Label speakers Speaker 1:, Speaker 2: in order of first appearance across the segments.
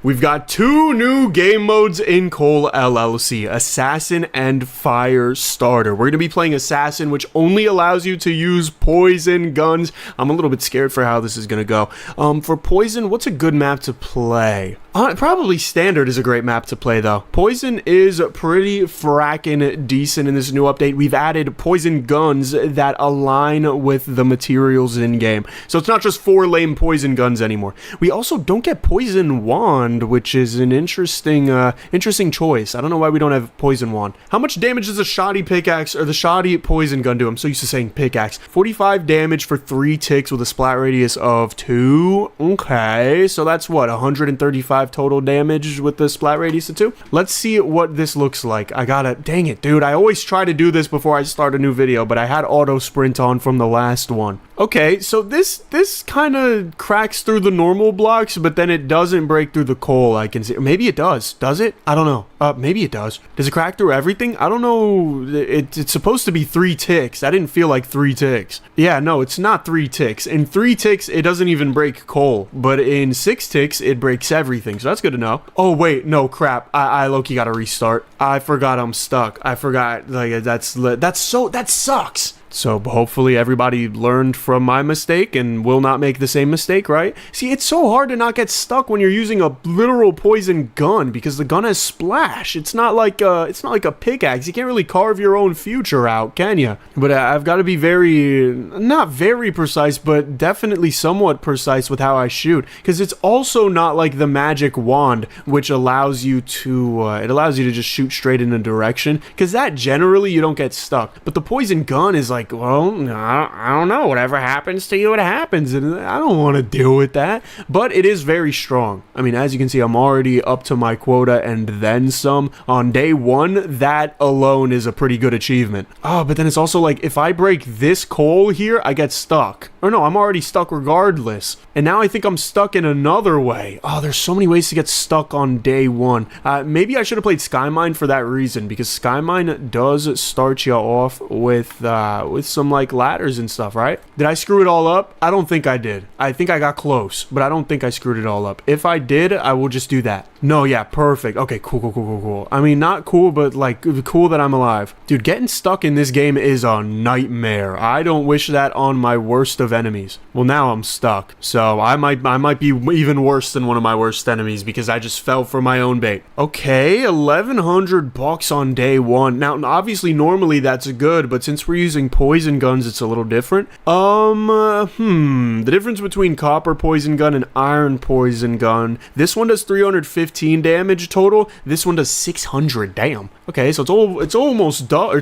Speaker 1: We've got two new game modes in Cole LLC, Assassin and Fire Starter. We're going to be playing Assassin, which only allows you to use poison guns. I'm a little bit scared for how this is going to go. For poison, what's a good map to play? Probably Standard is a great map to play, though. Poison is pretty frackin' decent in this new update. We've added poison guns that align with the materials in-game. So it's not just 4 lame poison guns anymore. We also don't get poison wand, which is an interesting choice. I don't know why we don't have poison wand. How much damage does the shoddy pickaxe or the shoddy poison gun do? I'm so used to saying pickaxe. 45 damage for 3 ticks with a splat radius of 2. Okay, so that's what, 135 total damage with the splat radius of 2. Let's see what this looks like. Dang it, dude. I always try to do this before I start a new video, but I had auto sprint on from the last one. Okay, so this kind of cracks through the normal blocks, but then it doesn't break through the coal, I can see. Maybe it does. Does it? I don't know. Maybe it does. Does it crack through everything? I don't know. It's supposed to be 3 ticks. That didn't feel like 3 ticks. Yeah, no, it's not 3 ticks. In 3 ticks, it doesn't even break coal, but in 6 ticks, it breaks everything, so that's good to know. Oh, wait, no, crap. I low-key gotta restart. I forgot I'm stuck. I forgot, like, that sucks. So hopefully everybody learned from my mistake and will not make the same mistake, right? See, it's so hard to not get stuck when you're using a literal poison gun because the gun has splash. It's not like a pickaxe. You can't really carve your own future out, can you? But I've got to be not very precise, but definitely somewhat precise with how I shoot, because it's also not like the magic wand, which allows you to just shoot straight in a direction, because that generally you don't get stuck. But the poison gun is like, well, I don't know, whatever happens to you, it happens, and I don't want to deal with that. But it is very strong. I mean, as you can see, I'm already up to my quota and then some. On day 1, that alone is a pretty good achievement. Oh, but then it's also like, if I break this coal here, I get stuck. Or no, I'm already stuck regardless. And now I think I'm stuck in another way. Oh, there's so many ways to get stuck on day 1. Maybe I should have played Skymine for that reason, because Skymine does start you off with some like ladders and stuff, right? Did I screw it all up? I don't think I did. I think I got close, but I don't think I screwed it all up. If I did, I will just do that. No, yeah, perfect. Okay, cool. I mean, not cool, but like cool that I'm alive. Dude, getting stuck in this game is a nightmare. I don't wish that on my worst of enemies. Well, now I'm stuck, so I might be even worse than one of my worst enemies because I just fell for my own bait. Okay, 1,100 bucks on day 1. Now, obviously, normally that's good, but since we're using poison guns, it's a little different. The difference between copper poison gun and iron poison gun. This one does 315 damage total. This one does 600. Damn. Okay, so it's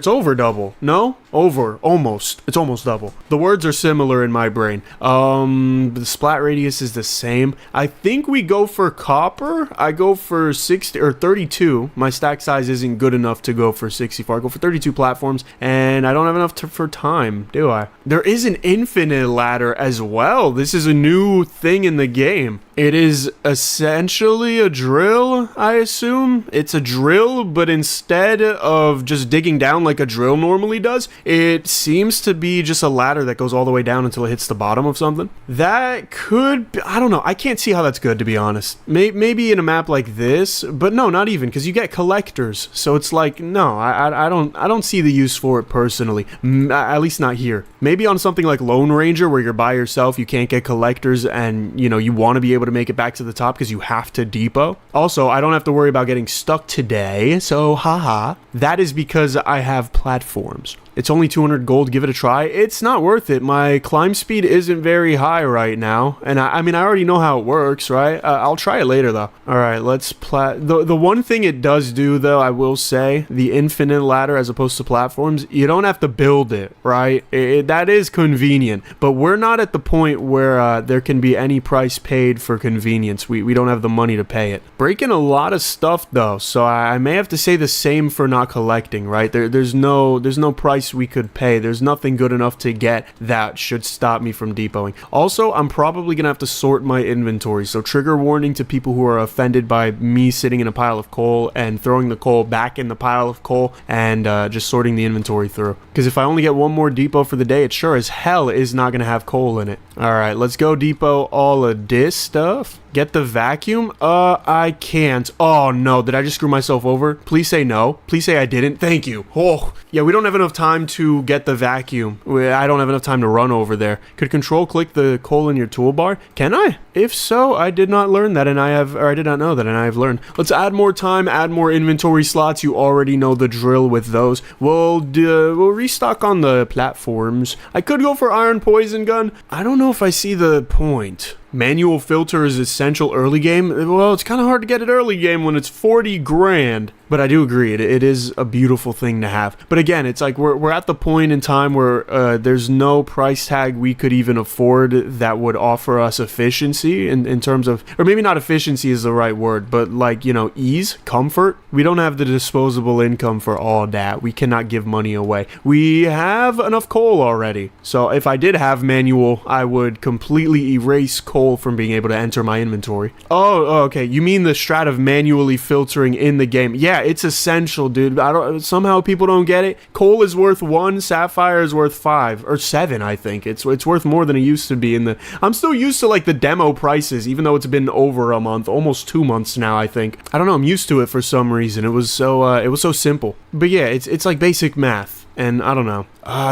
Speaker 1: over double. No? Almost. It's almost double. The words are similar in my brain. The splat radius is the same. I think we go for copper. I go for 60 or 32. My stack size isn't good enough to go for 64. I go for 32 platforms, and I don't have enough for time, do I? There is an infinite ladder as well. This is a new thing in the game. It is essentially a drill, I assume. It's a drill, but instead of just digging down like a drill normally does, it seems to be just a ladder that goes all the way down until it hits the bottom of something. That could be, I don't know. I can't see how that's good, to be honest. Maybe in a map like this, but no, not even, because you get collectors. So it's like, no, I don't see the use for it personally. At least not here. Maybe on something like Lone Ranger, where you're by yourself, you can't get collectors, and you want to be able to make it back to the top because you have to depot. Also, I don't have to worry about getting stuck today, so haha. That is because I have platforms. It's only 200 gold. Give it a try. It's not worth it. My climb speed isn't very high right now. And I mean, I already know how it works, right? I'll try it later, though. All right, let's the one thing it does do, though, I will say, the infinite ladder as opposed to platforms, you don't have to build it, right? That is convenient. But we're not at the point where there can be any price paid for convenience. We don't have the money to pay it. Breaking a lot of stuff, though, so I may have to say the same for not collecting, right? There's no price we could pay. There's nothing good enough to get that should stop me from depoting. Also, I'm probably gonna have to sort my inventory, so trigger warning to people who are offended by me sitting in a pile of coal and throwing the coal back in the pile of coal and just sorting the inventory through. Because if I only get one more depot for the day, it sure as hell is not gonna have coal in it. All right, let's go depot all of this stuff. Get the vacuum? I can't. Oh, no. Did I just screw myself over? Please say no. Please say I didn't. Thank you. Oh, yeah, we don't have enough time to get the vacuum. I don't have enough time to run over there. Could control click the coal in your toolbar? Can I? If so, I did not learn that, and I did not know that, and I have learned. Let's add more time, add more inventory slots. You already know the drill with those. We'll restock on the platforms. I could go for iron poison gun. I don't know if I see the point. Manual filter is essential early game. Well, it's kind of hard to get it early game when it's 40 grand. But I do agree, it is a beautiful thing to have. But again, it's like we're at the point in time where there's no price tag we could even afford that would offer us efficiency in terms of, or maybe not efficiency is the right word, but like, you know, ease, comfort. We don't have the disposable income for all that. We cannot give money away. We have enough coal already. So if I did have manual, I would completely erase coal from being able to enter my inventory. Oh, okay. You mean the strat of manually filtering in the game? Yeah, it's essential, dude. Somehow people don't get it. Coal is worth 1, sapphire is worth 5 or 7, I think. It's worth more than it used to be I'm still used to like the demo prices, even though it's been over a month, almost 2 months now, I think. I don't know, I'm used to it for some reason. It was so simple. But yeah, it's like basic math. And I don't know.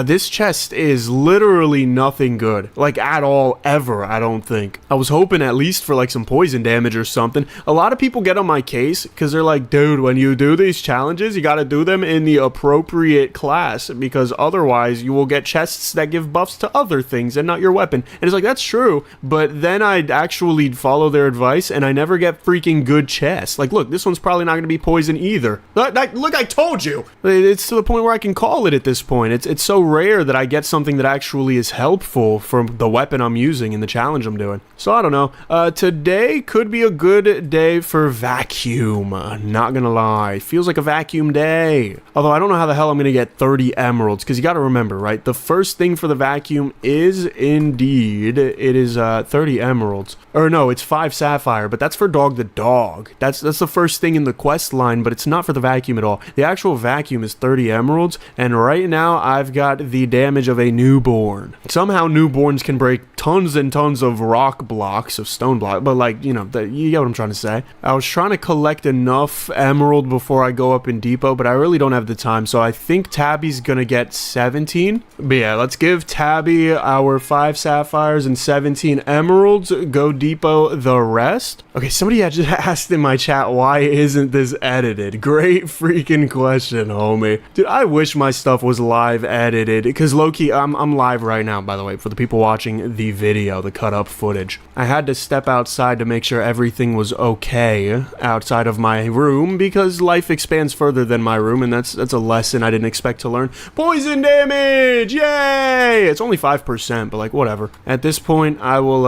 Speaker 1: This chest is literally nothing good. Like, at all, ever, I don't think. I was hoping at least for, like, some poison damage or something. A lot of people get on my case because they're like, dude, when you do these challenges, you gotta do them in the appropriate class because otherwise you will get chests that give buffs to other things and not your weapon. And it's like, that's true, but then I'd actually follow their advice and I never get freaking good chests. Like, look, this one's probably not gonna be poison either. Look, I told you! It's to the point where I can call it at this point. It's so rare that I get something that actually is helpful from the weapon I'm using in the challenge I'm doing. So I don't know. Today could be a good day for vacuum. Not gonna lie. Feels like a vacuum day. Although I don't know how the hell I'm gonna get 30 emeralds, because you gotta remember, right? The first thing for the vacuum is indeed, it is 30 emeralds. Or no, it's 5 sapphire, but that's for dog the dog. That's the first thing in the quest line, but it's not for the vacuum at all. The actual vacuum is 30 emeralds, and right now I've got the damage of a newborn. Somehow newborns can break tons and tons of rock blocks, of stone block, but like, you know, you get what I'm trying to say. I was trying to collect enough emerald before I go up in depot, but I really don't have the time, so I think Tabby's gonna get 17. But yeah, let's give Tabby our 5 sapphires and 17 emeralds. Go depot the rest. Okay, somebody had just asked in my chat, why isn't this edited? Great freaking question, homie. Dude, I wish my stuff was live edited, because low-key, I'm live right now, by the way, for the people watching the video, the cut-up footage. I had to step outside to make sure everything was okay outside of my room, because life expands further than my room, and that's a lesson I didn't expect to learn. Poison damage! Yay! It's only 5%, but like, whatever. At this point, I will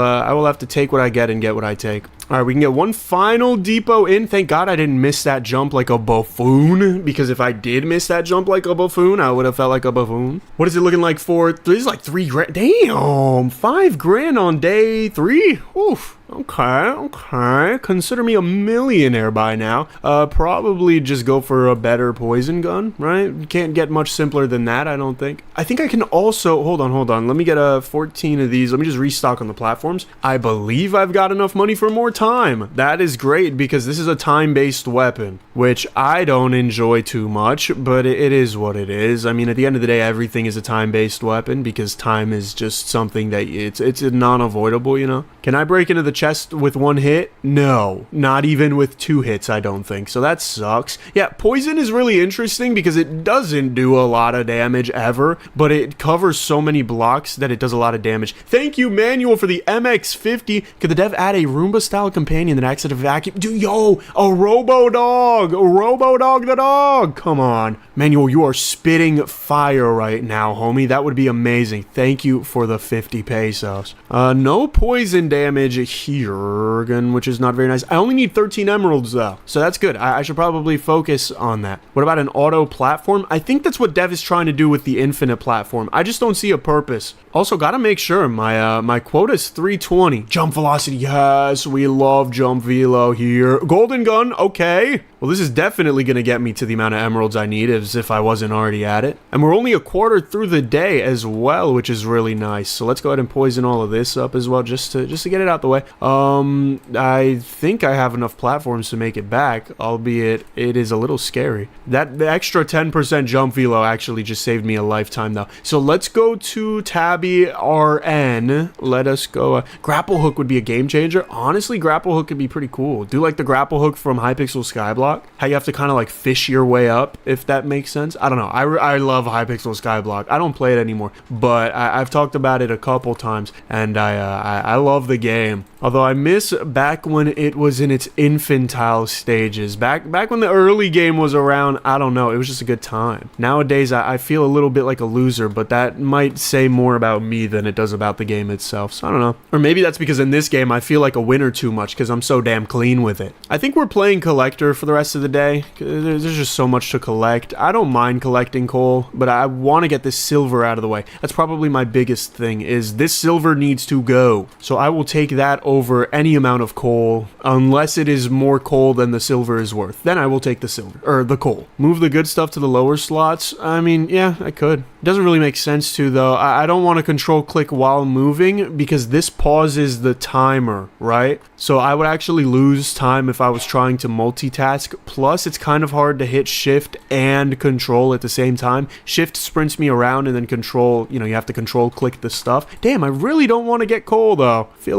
Speaker 1: have to take what I get and get what I take. Alright, we can get one final depot in. Thank God I didn't miss that jump like a buffoon, because if I did miss that jump like a buffoon, I would have felt like a buffoon. What is it looking like for? This is like 3 grand. Damn! 5 grand on day 3? Oof. Okay. Consider me a millionaire by now. Probably just go for a better poison gun, right? You can't get much simpler than that, I don't think. I think I can also, hold on. Let me get 14 of these. Let me just restock on the platforms. I believe I've got enough money for more time. That is great because this is a time-based weapon, which I don't enjoy too much, but it is what it is. I mean, at the end of the day, everything is a time-based weapon because time is just something that it's non-avoidable, you know? Can I break into the chest with 1 hit? No, not even with 2 hits, I don't think. So that sucks. Yeah, poison is really interesting because it doesn't do a lot of damage ever, but it covers so many blocks that it does a lot of damage. Thank you, Manual, for the MX50. Could the dev add a Roomba-style companion that acts as a vacuum? Dude, yo, a Robo-Dog! A Robo-Dog the dog! Come on. Manual, you are spitting fire right now, homie. That would be amazing. Thank you for the 50 pesos. No poison damage Tiergan, which is not very nice. I only need 13 emeralds though, so that's good. I should probably focus on that. What about an auto platform? I think that's what Dev is trying to do with the infinite platform. I just don't see a purpose. Also, gotta make sure my quota is 320. Jump velocity, yes, we love jump velo here. Golden gun, okay. Well, this is definitely gonna get me to the amount of emeralds I need, as if I wasn't already at it. And we're only a quarter through the day as well, which is really nice. So let's go ahead and poison all of this up as well, just to get it out the way. I think I have enough platforms to make it back, albeit it is a little scary. The extra 10% jump velo actually just saved me a lifetime though. So let's go to Tabby RN. Let us go. Grapple hook would be a game changer. Honestly, grapple hook could be pretty cool. Do like the grapple hook from Hypixel Skyblock, how you have to kind of like fish your way up, if that makes sense. I don't know. I love Hypixel Skyblock. I don't play it anymore, but I've talked about it a couple times, and I love the game. Although I miss back when it was in its infantile stages. Back when the early game was around, I don't know, it was just a good time. Nowadays, I feel a little bit like a loser, but that might say more about me than it does about the game itself, so I don't know. Or maybe that's because in this game, I feel like a winner too much because I'm so damn clean with it. I think we're playing Collector for the rest of the day. There's just so much to collect. I don't mind collecting coal, but I want to get this silver out of the way. That's probably my biggest thing, is this silver needs to go. So I will take that over any amount of coal, unless it is more coal than the silver is worth. Then I will take the silver, or the coal. Move the good stuff to the lower slots. I mean, yeah, I could. It doesn't really make sense to, though. I don't want to control click while moving, because this pauses the timer, right? So I would actually lose time if I was trying to multitask. Plus, it's kind of hard to hit shift and control at the same time. Shift sprints me around, and then control, you have to control click the stuff. Damn, I really don't want to get coal though. I feel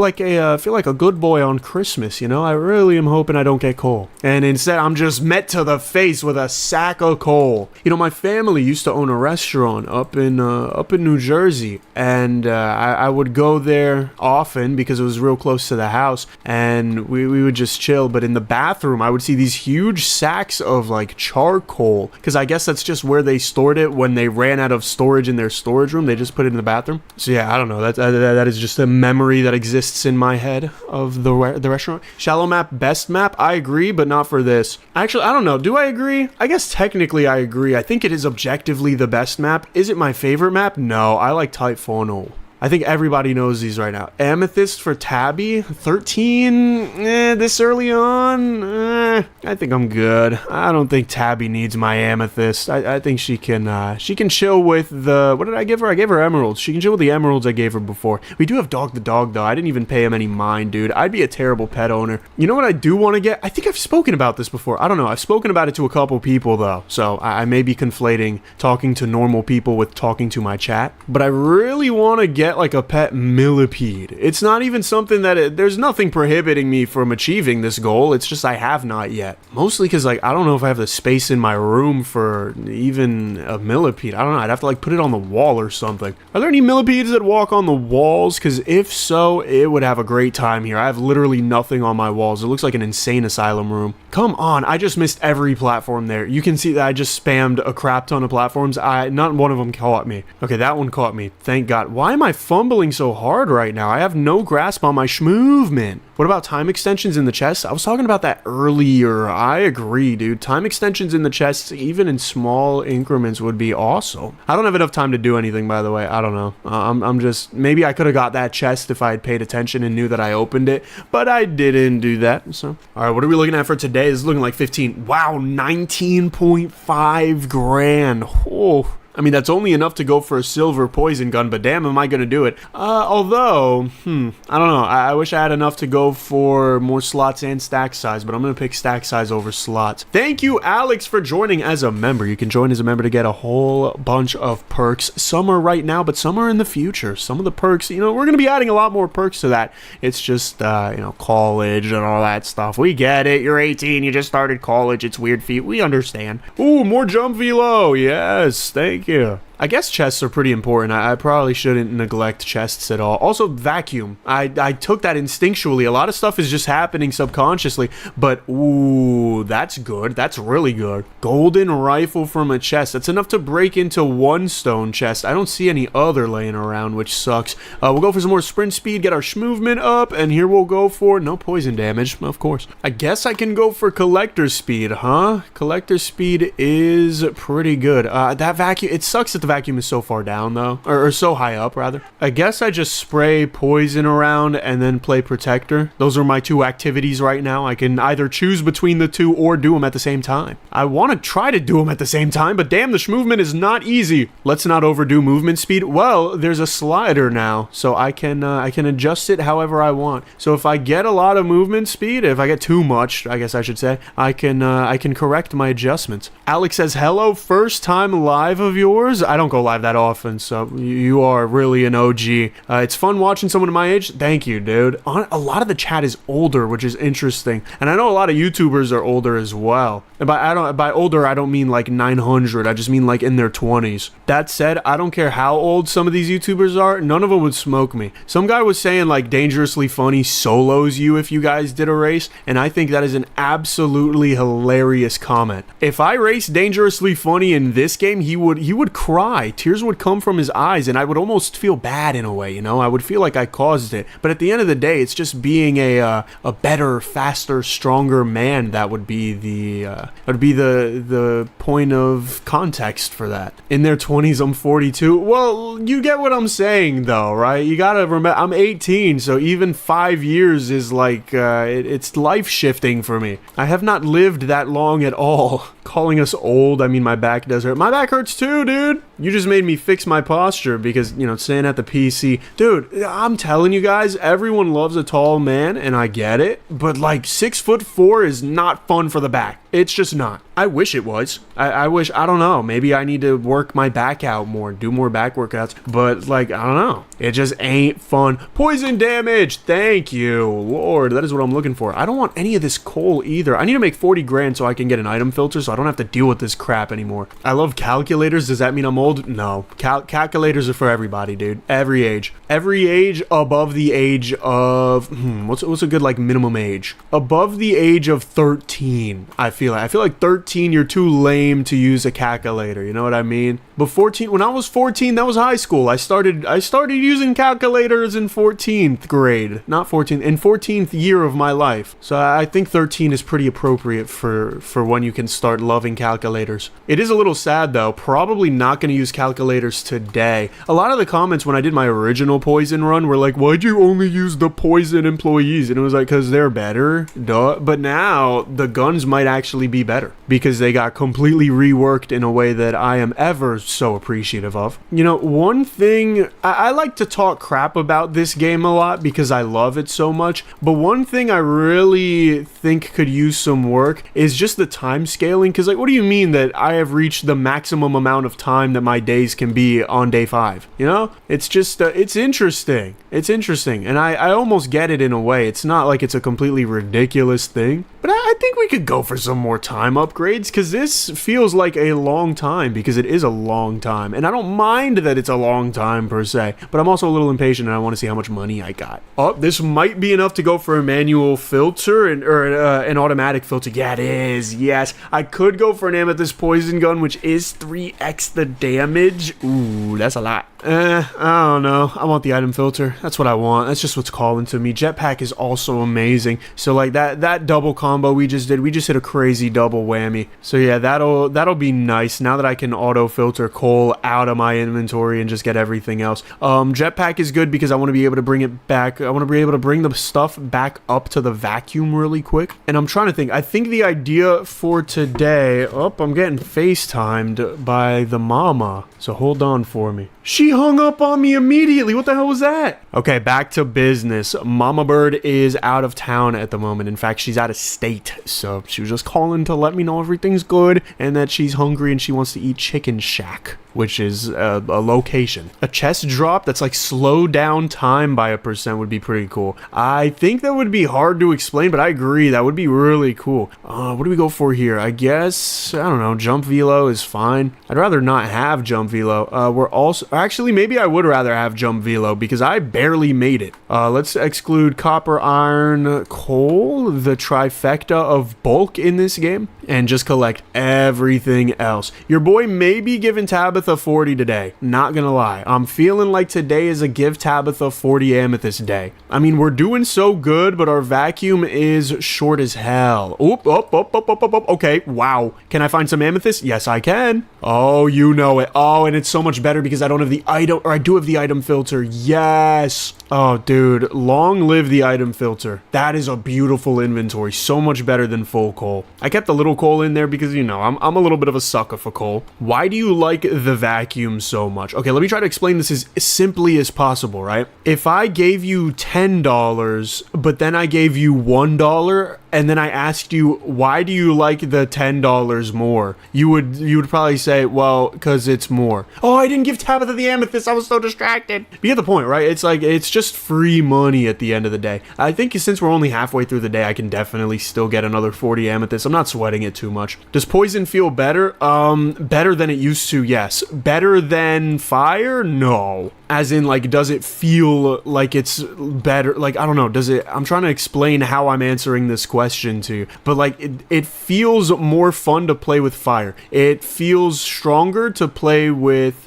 Speaker 1: like a good boy on Christmas, I really am hoping I don't get coal. And instead, I'm just met to the face with a sack of coal. My family used to own a restaurant up in New Jersey, and I would go there often because it was real close to the house, and we would just chill. But in the bathroom, I would see these huge sacks of like charcoal, because I guess that's just where they stored it when they ran out of storage in their storage room. They just put it in the bathroom. So yeah, I don't know. That is just a memory that exists in my head of the restaurant. Shallow map, best map. I agree, but not for this. Actually, I don't know. Do I agree? I guess technically I agree. I think it is objectively the best map. Is it my favorite map? No, I like Typhoonal. I think everybody knows these right now. Amethyst for Tabby, 13, this early on, I think I'm good. I don't think Tabby needs my Amethyst. I think she can chill with the, what did I give her? I gave her emeralds. She can chill with the emeralds I gave her before. We do have Dog the Dog though. I didn't even pay him any mind, dude. I'd be a terrible pet owner. You know what I do want to get? I think I've spoken about this before. I don't know. I've spoken about it to a couple people though, so I may be conflating talking to normal people with talking to my chat, but I really want to get like a pet millipede. It's not even something that there's nothing prohibiting me from achieving this goal. It's just I have not yet. Mostly because like I don't know if I have the space in my room for even a millipede. I don't know. I'd have to like put it on the wall or something. Are there any millipedes that walk on the walls? Because if so, it would have a great time here. I have literally nothing on my walls. It looks like an insane asylum room. Come on, I just missed every platform there. You can see that I just spammed a crap ton of platforms. Not one of them caught me. Okay, that one caught me. Thank God. Why am I fumbling so hard right now? I have no grasp on my movement. What about time extensions in the chest? I was talking about that earlier. I agree, dude. Time extensions in the chest, even in small increments, would be awesome. I don't have enough time to do anything, by the way. I don't know. I'm just, maybe I could have got that chest if I had paid attention and knew that I opened it, but I didn't do that. So, all right, what are we looking at for today? This is looking like 15. Wow, 19.5 grand. Oh. I mean, that's only enough to go for a silver poison gun, but damn, am I going to do it? Although, I don't know. I wish I had enough to go for more slots and stack size, but I'm going to pick stack size over slots. Thank you, Alex, for joining as a member. You can join as a member to get a whole bunch of perks. Some are right now, but some are in the future. Some of the perks, we're going to be adding a lot more perks to that. It's just, college and all that stuff. We get it. You're 18. You just started college. It's weird feet. We understand. Ooh, more jump velo. Yes, thank you. I guess chests are pretty important. I probably shouldn't neglect chests at all. Also, vacuum. I took that instinctually. A lot of stuff is just happening subconsciously, but ooh, that's good. That's really good. Golden rifle from a chest. That's enough to break into one stone chest. I don't see any other laying around, which sucks. We'll go for some more sprint speed, get our movement up, and here we'll go for no poison damage, of course. I guess I can go for collector speed, huh? Collector speed is pretty good. That vacuum, it sucks that the vacuum is so far down though, or so high up rather. I guess I just spray poison around and then play protector. Those are my two activities right now. I can either choose between the two or do them at the same time. I want to try to do them at the same time, but damn, the movement is not easy. Let's not overdo movement speed. Well, there's a slider now, so I can adjust it however I want. So if I get a lot of movement speed, if I get too much, I guess I should say, I can correct my adjustments. Alex says, hello, first time live of yours? I don't go live that often, so you are really an OG. It's fun watching someone my age. Thank you, dude. A lot of the chat is older, which is interesting. And I know a lot of YouTubers are older as well. And by older, I don't mean like 900. I just mean like in their 20s. That said, I don't care how old some of these YouTubers are. None of them would smoke me. Some guy was saying like Dangerously Funny solos you if you guys did a race. And I think that is an absolutely hilarious comment. If I raced Dangerously Funny in this game, he would cry. Tears would come from his eyes, and I would almost feel bad in a way, you know? I would feel like I caused it. But at the end of the day, it's just being a better, faster, stronger man that would be the point of context for that. In their 20s, I'm 42. Well, you get what I'm saying though, right? You gotta remember, I'm 18, so even 5 years is like, it's life-shifting for me. I have not lived that long at all. Calling us old, I mean, my back does hurt. My back hurts too, dude. You just made me fix my posture because, you know, staying at the PC. Dude, I'm telling you guys, everyone loves a tall man, and I get it, but like 6'4" is not fun for the back. It's just not. I wish it was. I wish, I don't know, maybe I need to work my back out more, do more back workouts, but like, I don't know. It just ain't fun. Poison damage! Thank you, Lord, that is what I'm looking for. I don't want any of this coal either. I need to make 40 grand so I can get an item filter so I don't have to deal with this crap anymore. I love calculators. Does that mean I'm old? No. Calculators are for everybody, dude. Every age. Every age above the age of, what's a good like minimum age? Above the age of 13, I feel like 13, you're too lame to use a calculator. You know what I mean? But 14, when I was 14, that was high school. I started using calculators in 14th grade, not 14th, in 14th year of my life. So I think 13 is pretty appropriate for when you can start loving calculators. It is a little sad though. Probably not going to use calculators today. A lot of the comments when I did my original poison run were like, why'd you only use the poison employees? And it was like, because they're better. Duh. But now the guns might actually be better because they got completely reworked in a way that I am ever so appreciative of. You know, one thing, I like to talk crap about this game a lot because I love it so much, but one thing I really think could use some work is just the time scaling, because like, what do you mean that I have reached the maximum amount of time that my days can be on day 5? You know, it's just, it's interesting. It's interesting, and I almost get it in a way. It's not like it's a completely ridiculous thing, but I think we could go for some more time upgrades, because this feels like a long time, because it is a long time, and I don't mind that it's a long time per se, but I'm also a little impatient and I want to see how much money I got. Oh, this might be enough to go for a manual filter or an automatic filter. Yeah, it is. Yes, I could go for an amethyst poison gun, which is 3x the damage. Ooh, that's a lot. I don't know. I want the item filter. That's what I want. That's just what's calling to me. Jetpack is also amazing. So like that double combo we just did, we just hit a crazy double whammy. So yeah, that'll be nice now that I can auto filter coal out of my inventory and just get everything else. Jetpack is good because I want to be able to bring it back. I want to be able to bring the stuff back up to the vacuum really quick. And I'm trying to think. I think the idea for today, I'm getting FaceTimed by the mama. So hold on for me. She He hung up on me immediately. What the hell was that? Okay, back to business. Mama Bird is out of town at the moment. In fact, she's out of state. So she was just calling to let me know everything's good and that she's hungry and she wants to eat Chicken Shack, which is a location. A chest drop that's like slow down time by 1% would be pretty cool. I think that would be hard to explain, but I agree. That would be really cool. What do we go for here? I guess, I don't know, jump velo is fine. I'd rather not have jump velo. We're also, actually, maybe I would rather have jump velo because I barely made it. Let's exclude copper, iron, coal, the trifecta of bulk in this game, and just collect everything else. Your boy may be giving Tabitha 40 today. Not gonna lie. I'm feeling like today is a give Tabitha 40 amethyst day. I mean, we're doing so good, but our vacuum is short as hell. Oop. Okay, wow. Can I find some amethyst? Yes, I can. Oh, you know it. Oh, and it's so much better because I don't have the item, or I do have the item filter. Yes. Oh, dude, long live the item filter. That is a beautiful inventory. So much better than full coal. I kept a little coal in there because, you know, I'm a little bit of a sucker for coal. Why do you like the vacuum so much? Okay, let me try to explain this as simply as possible, right? If I gave you $10, but then I gave you $1, and then I asked you, why do you like the $10 more? You would probably say, well, because it's more. Oh, I didn't give Tabitha the amethyst. I was so distracted. But you get the point, right? It's like, it's just free money at the end of the day. I think since we're only halfway through the day, I can definitely still get another 40 amethysts. I'm not sweating it too much. Does poison feel better? Better than it used to, yes. Better than fire? No. As in, like, does it feel like it's better? Like, I don't know. Does it? I'm trying to explain how I'm answering this question to you. But, like, it feels more fun to play with fire. It feels stronger to play with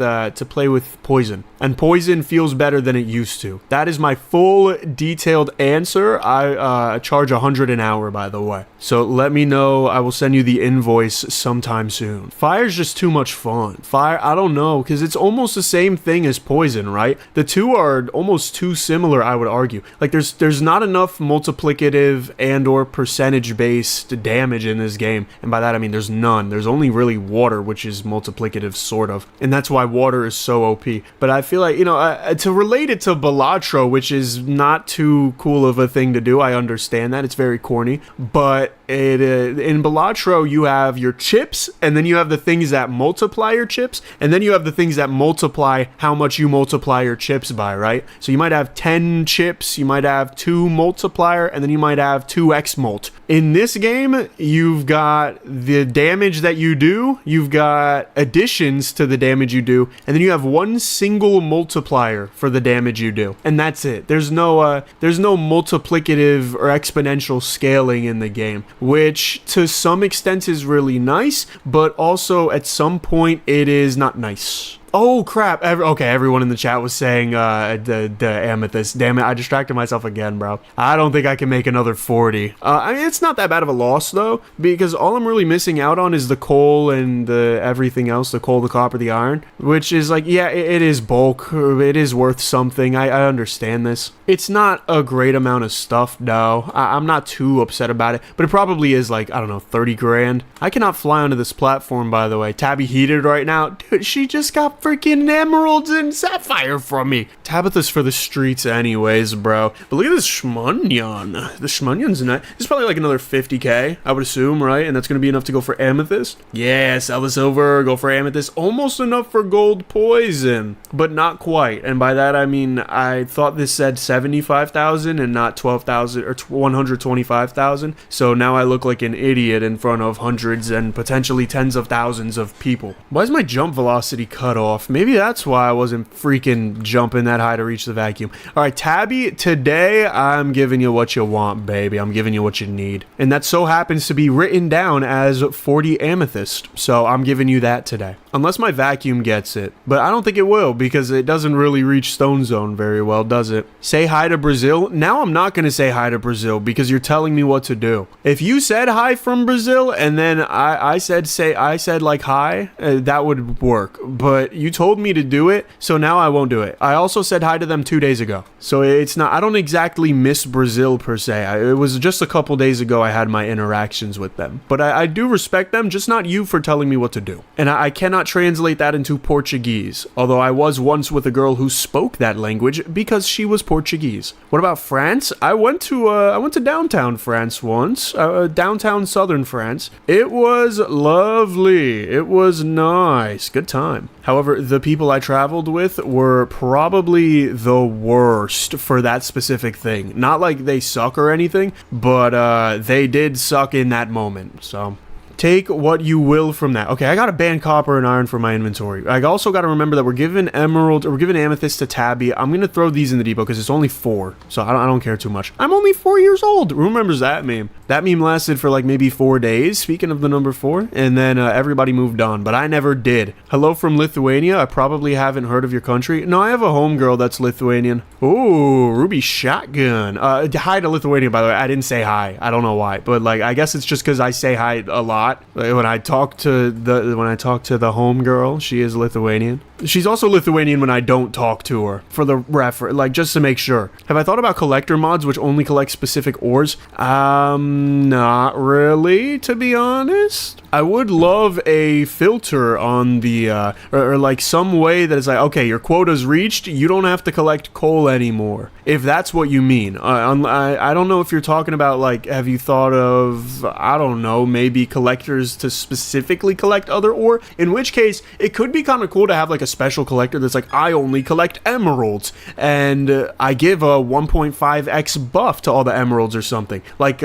Speaker 1: poison. And poison feels better than it used to. That is my full detailed answer. I charge 100 an hour, by the way. So let me know. I will send you the invoice sometime soon. Fire's just too much fun. Fire, I don't know, because it's almost the same thing as poison, right? The two are almost too similar, I would argue. Like, there's not enough multiplicative and or percentage-based damage in this game. And by that, I mean there's none. There's only really water, which is multiplicative, sort of. And that's why water is so OP. But I feel like, you know, to relate it to Balatro, which is not too cool of a thing to do, I understand that. It's very corny. But in Balatro, you have your chips, and then you have the things that multiply your chips, and then you have the things that multiply how much you multiply your chips by, right? So you might have 10 chips, you might have 2 multiplier, and then you might have 2x mult. In this game, you've got the damage that you do, you've got additions to the damage you do, and then you have one single multiplier for the damage you do. And that's it. There's no multiplicative or exponential scaling in the game, which to some extent is really nice, but also at some point it is not nice. Oh crap, okay, everyone in the chat was saying the amethyst. Damn it, I distracted myself again, bro. I don't think I can make another 40. I mean, it's not that bad of a loss though, because all I'm really missing out on is the coal and the everything else, the coal, the copper, the iron, which is like, yeah, it is bulk, it is worth something, I understand this. It's not a great amount of stuff, no. I'm not too upset about it, but it probably is like, I don't know, 30 grand. I cannot fly onto this platform, by the way. Tabby heated right now. Dude, she just got freaking emeralds and sapphire from me. Tabitha's for the streets anyways, bro. But look at this shmunyon. The shmunyon's nice. It's probably like another 50k, I would assume, right? And that's going to be enough to go for amethyst. Yeah, sell this over, go for amethyst. Almost enough for gold poison, but not quite. And by that, I mean, I thought this said 75,000 and not 12,000 or 125,000. So now I look like an idiot in front of hundreds and potentially tens of thousands of people. Why is my jump velocity cut off? Maybe that's why I wasn't freaking jumping that high to reach the vacuum. All right, Tabby, today I'm giving you what you want, baby. I'm giving you what you need. And that so happens to be written down as 40 amethyst. So I'm giving you that today. Unless my vacuum gets it. But I don't think it will because it doesn't really reach Stone Zone very well, does it? Say hi to Brazil. Now I'm not going to say hi to Brazil because you're telling me what to do. If you said hi from Brazil and then I said like hi, that would work. But you told me to do it, so now I won't do it. I also said hi to them 2 days ago. So it's not, I don't exactly miss Brazil per se. It was just a couple days ago I had my interactions with them. But I do respect them, just not you for telling me what to do. And I cannot cannot translate that into Portuguese, although I was once with a girl who spoke that language because she was Portuguese. What about France? I went to downtown France once, downtown southern France. It was lovely. It was nice. Good time. However, the people I traveled with were probably the worst for that specific thing. Not like they suck or anything, but they did suck in that moment, so take what you will from that. Okay, I got to ban copper and iron from my inventory. I also got to remember that we're giving emerald, or we're giving amethyst to Tabby. I'm going to throw these in the depot because it's only 4, so I don't care too much. I'm only 4 years old. Who remembers that meme? That meme lasted for like maybe 4 days, speaking of the number 4, and then everybody moved on, but I never did. Hello from Lithuania. I probably haven't heard of your country. No, I have a homegirl that's Lithuanian. Ooh, ruby shotgun. Hi to Lithuania, by the way. I didn't say hi. I don't know why, but like I guess it's just because I say hi a lot. Like, when I talk to the homegirl, she is Lithuanian. She's also Lithuanian when I don't talk to her, for the reference, like just to make sure. Have I thought about collector mods which only collect specific ores? Not really, to be honest. I would love a filter on the, or like some way that is like, okay, your quota's reached, you don't have to collect coal anymore. If that's what you mean. I don't know if you're talking about, like, have you thought of, I don't know, maybe collectors to specifically collect other ore? In which case, it could be kind of cool to have, like, a special collector that's like, I only collect emeralds, and I give a 1.5x buff to all the emeralds or something. Like,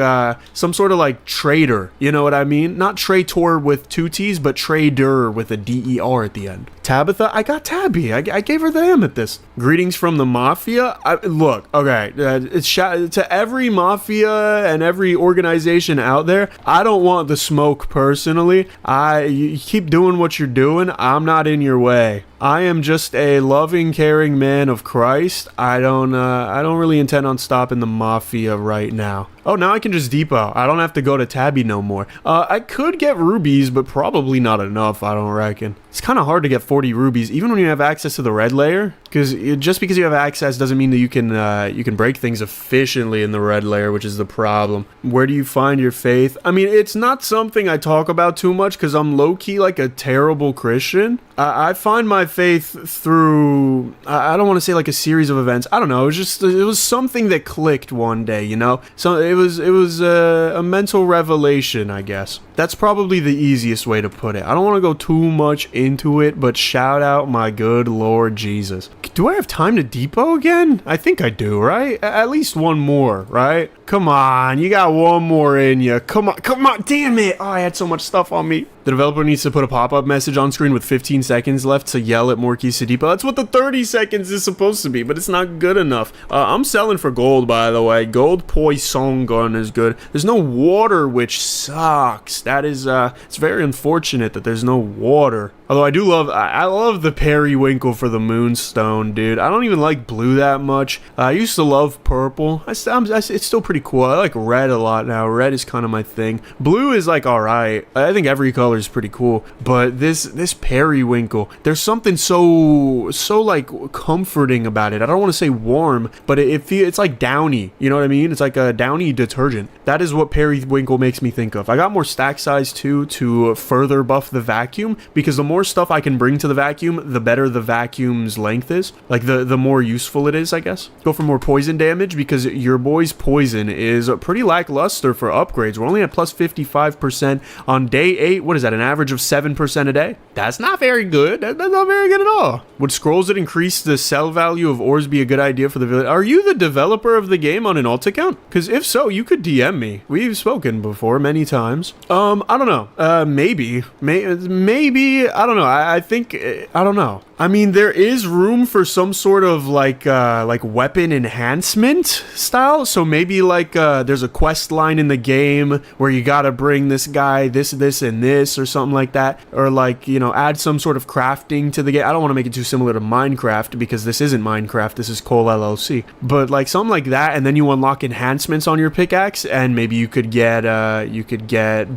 Speaker 1: some sort of, like, trader, you know what I mean? Not traitor with 2 T's, but trader with a D-E-R at the end. Tabitha? I got Tabby. I gave her the amethyst. Greetings from the Mafia? Look, okay, it's to every Mafia and every organization out there, I don't want the smoke personally. You keep doing what you're doing. I'm not in your way. I am just a loving, caring man of Christ. I don't really intend on stopping the Mafia right now. Oh, now I can just depot. I don't have to go to Tabby no more. I could get rubies, but probably not enough, I don't reckon. It's kind of hard to get 40 rubies, even when you have access to the red layer. Because just because you have access doesn't mean that you can break things efficiently in the red layer, which is the problem. Where do you find your faith? I mean, it's not something I talk about too much because I'm low-key like a terrible Christian. I find my faith through, I don't want to say like a series of events. I don't know. It was something that clicked one day, you know? So it was a mental revelation, I guess. That's probably the easiest way to put it. I don't want to go too much into it, but shout out my good Lord Jesus. Do I have time to depot again? I think I do, right? At least one more, right? Come on, you got one more in you. Come on, damn it. Oh, I had so much stuff on me. The developer needs to put a pop-up message on screen with 15 seconds left to yell at more keys to depot. That's what the 30 seconds is supposed to be, but it's not good enough. I'm selling for gold, by the way. Gold poison gun is good. There's no water, which sucks. That is, it's very unfortunate that there's no water. Although I love the periwinkle for the moonstone, dude. I don't even like blue that much. I used to love purple. It's still pretty cool. I like red a lot now. Red is kind of my thing. Blue is like alright. I think every color is pretty cool. But this periwinkle, there's something so like comforting about it. I don't want to say warm, but it's like Downy. You know what I mean? It's like a Downy detergent. That is what periwinkle makes me think of. I got more stack size too to further buff the vacuum, because the more stuff I can bring to the vacuum, the better the vacuum's length is. Like the more useful it is, I guess. Go for more poison damage because your boy's poison is pretty lackluster for upgrades. We're only at plus 55% on day 8. What is that, an average of 7% a day? That's not very good. That's not very good at all. Would scrolls that increase the sell value of ores be a good idea for the village? Are you the developer of the game on an alt account? Because if so, you could DM me. We've spoken before many times. I don't know. Maybe, I don't know. I think, I don't know. I mean, there is room for some sort of like weapon enhancement style. So maybe like there's a quest line in the game where you gotta bring this guy this and this or something like that, or like, you know, add some sort of crafting to the game. I don't want to make it too similar to Minecraft because this isn't Minecraft. This is Cole LLC. But like something like that, and then you unlock enhancements on your pickaxe, and maybe you could get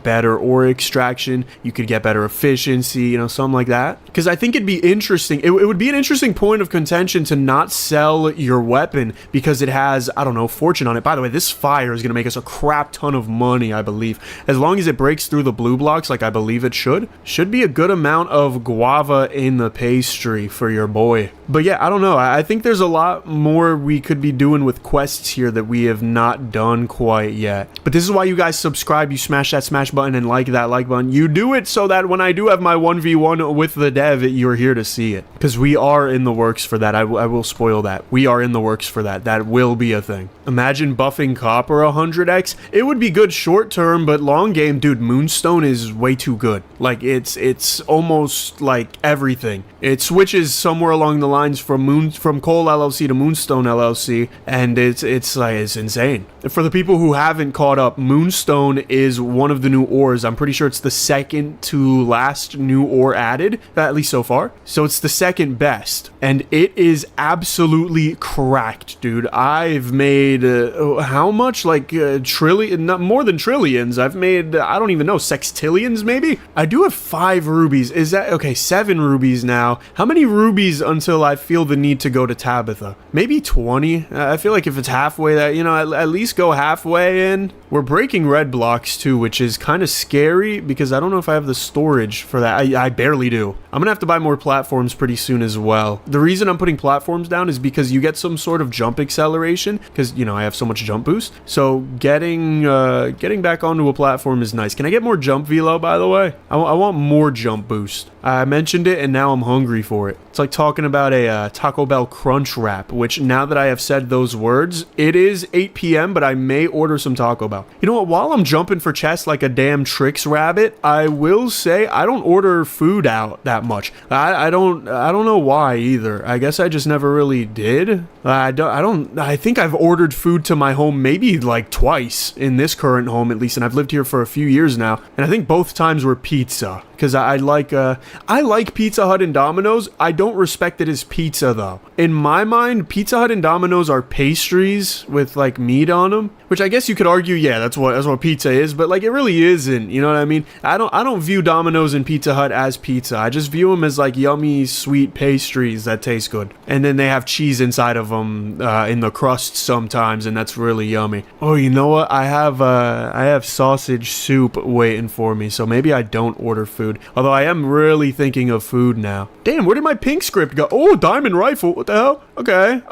Speaker 1: better ore extraction. You could get better efficiency. You know, something like that. Because I think it'd be interesting interesting. It would be an interesting point of contention to not sell your weapon because it has, I don't know, fortune on it. By the way, this fire is going to make us a crap ton of money, I believe. As long as it breaks through the blue blocks like I believe it should be a good amount of guava in the pastry for your boy. But yeah, I don't know. I think there's a lot more we could be doing with quests here that we have not done quite yet. But this is why you guys subscribe, you smash that smash button and like that like button. You do it so that when I do have my 1v1 with the dev, you're here to see it. Because we are in the works for that. I will spoil that. We are in the works for that. That will be a thing. Imagine buffing copper 100x. It would be good short term, but long game, dude, Moonstone is way too good. Like, it's almost like everything. It switches somewhere along the lines from Coal LLC to Moonstone LLC, and it's insane. For the people who haven't caught up, Moonstone is one of the new ores. I'm pretty sure it's the second to last new ore added, at least so far. So it's the second best, and it is absolutely cracked, dude. I've made how much? Like trillion, not more than trillions. I've made, I don't even know, sextillions maybe. I do have 5 rubies. Is that okay? 7 rubies now. How many rubies until I feel the need to go to Tabitha? Maybe 20. I feel like if it's halfway, that, you know, at least go halfway in. We're breaking red blocks too, which is kind of scary because I don't know if I have the storage for that. I barely do. I'm gonna have to buy more platforms pretty soon as well. The reason I'm putting platforms down is because you get some sort of jump acceleration because, you know, I have so much jump boost. So getting back onto a platform is nice. Can I get more jump velo, by the way? I want more jump boost. I mentioned it and now I'm hungry for it. It's like talking about a Taco Bell Crunch Wrap, which now that I have said those words, it is 8 p.m., but I may order some Taco Bell. You know what? While I'm jumping for chests like a damn Trix rabbit, I will say I don't order food out that much. I don't know why either. I guess I just never really did. I think I've ordered food to my home maybe like twice in this current home at least, and I've lived here for a few years now, and I think both times were pizza. Because I like Pizza Hut and Domino's. I don't respect it as pizza though. In my mind, Pizza Hut and Domino's are pastries with like meat on them, which I guess you could argue, yeah, that's what pizza is, but like it really isn't. You know what I mean? I don't view Domino's and Pizza Hut as pizza. I just view them as like yummy sweet pastries that taste good, and then they have cheese inside of them in the crust sometimes, and that's really yummy. Oh, you know what? I have sausage soup waiting for me, so maybe I don't order food. Although I am really thinking of food now. Damn, where did my pink script go? Oh, diamond rifle. What the hell? Okay.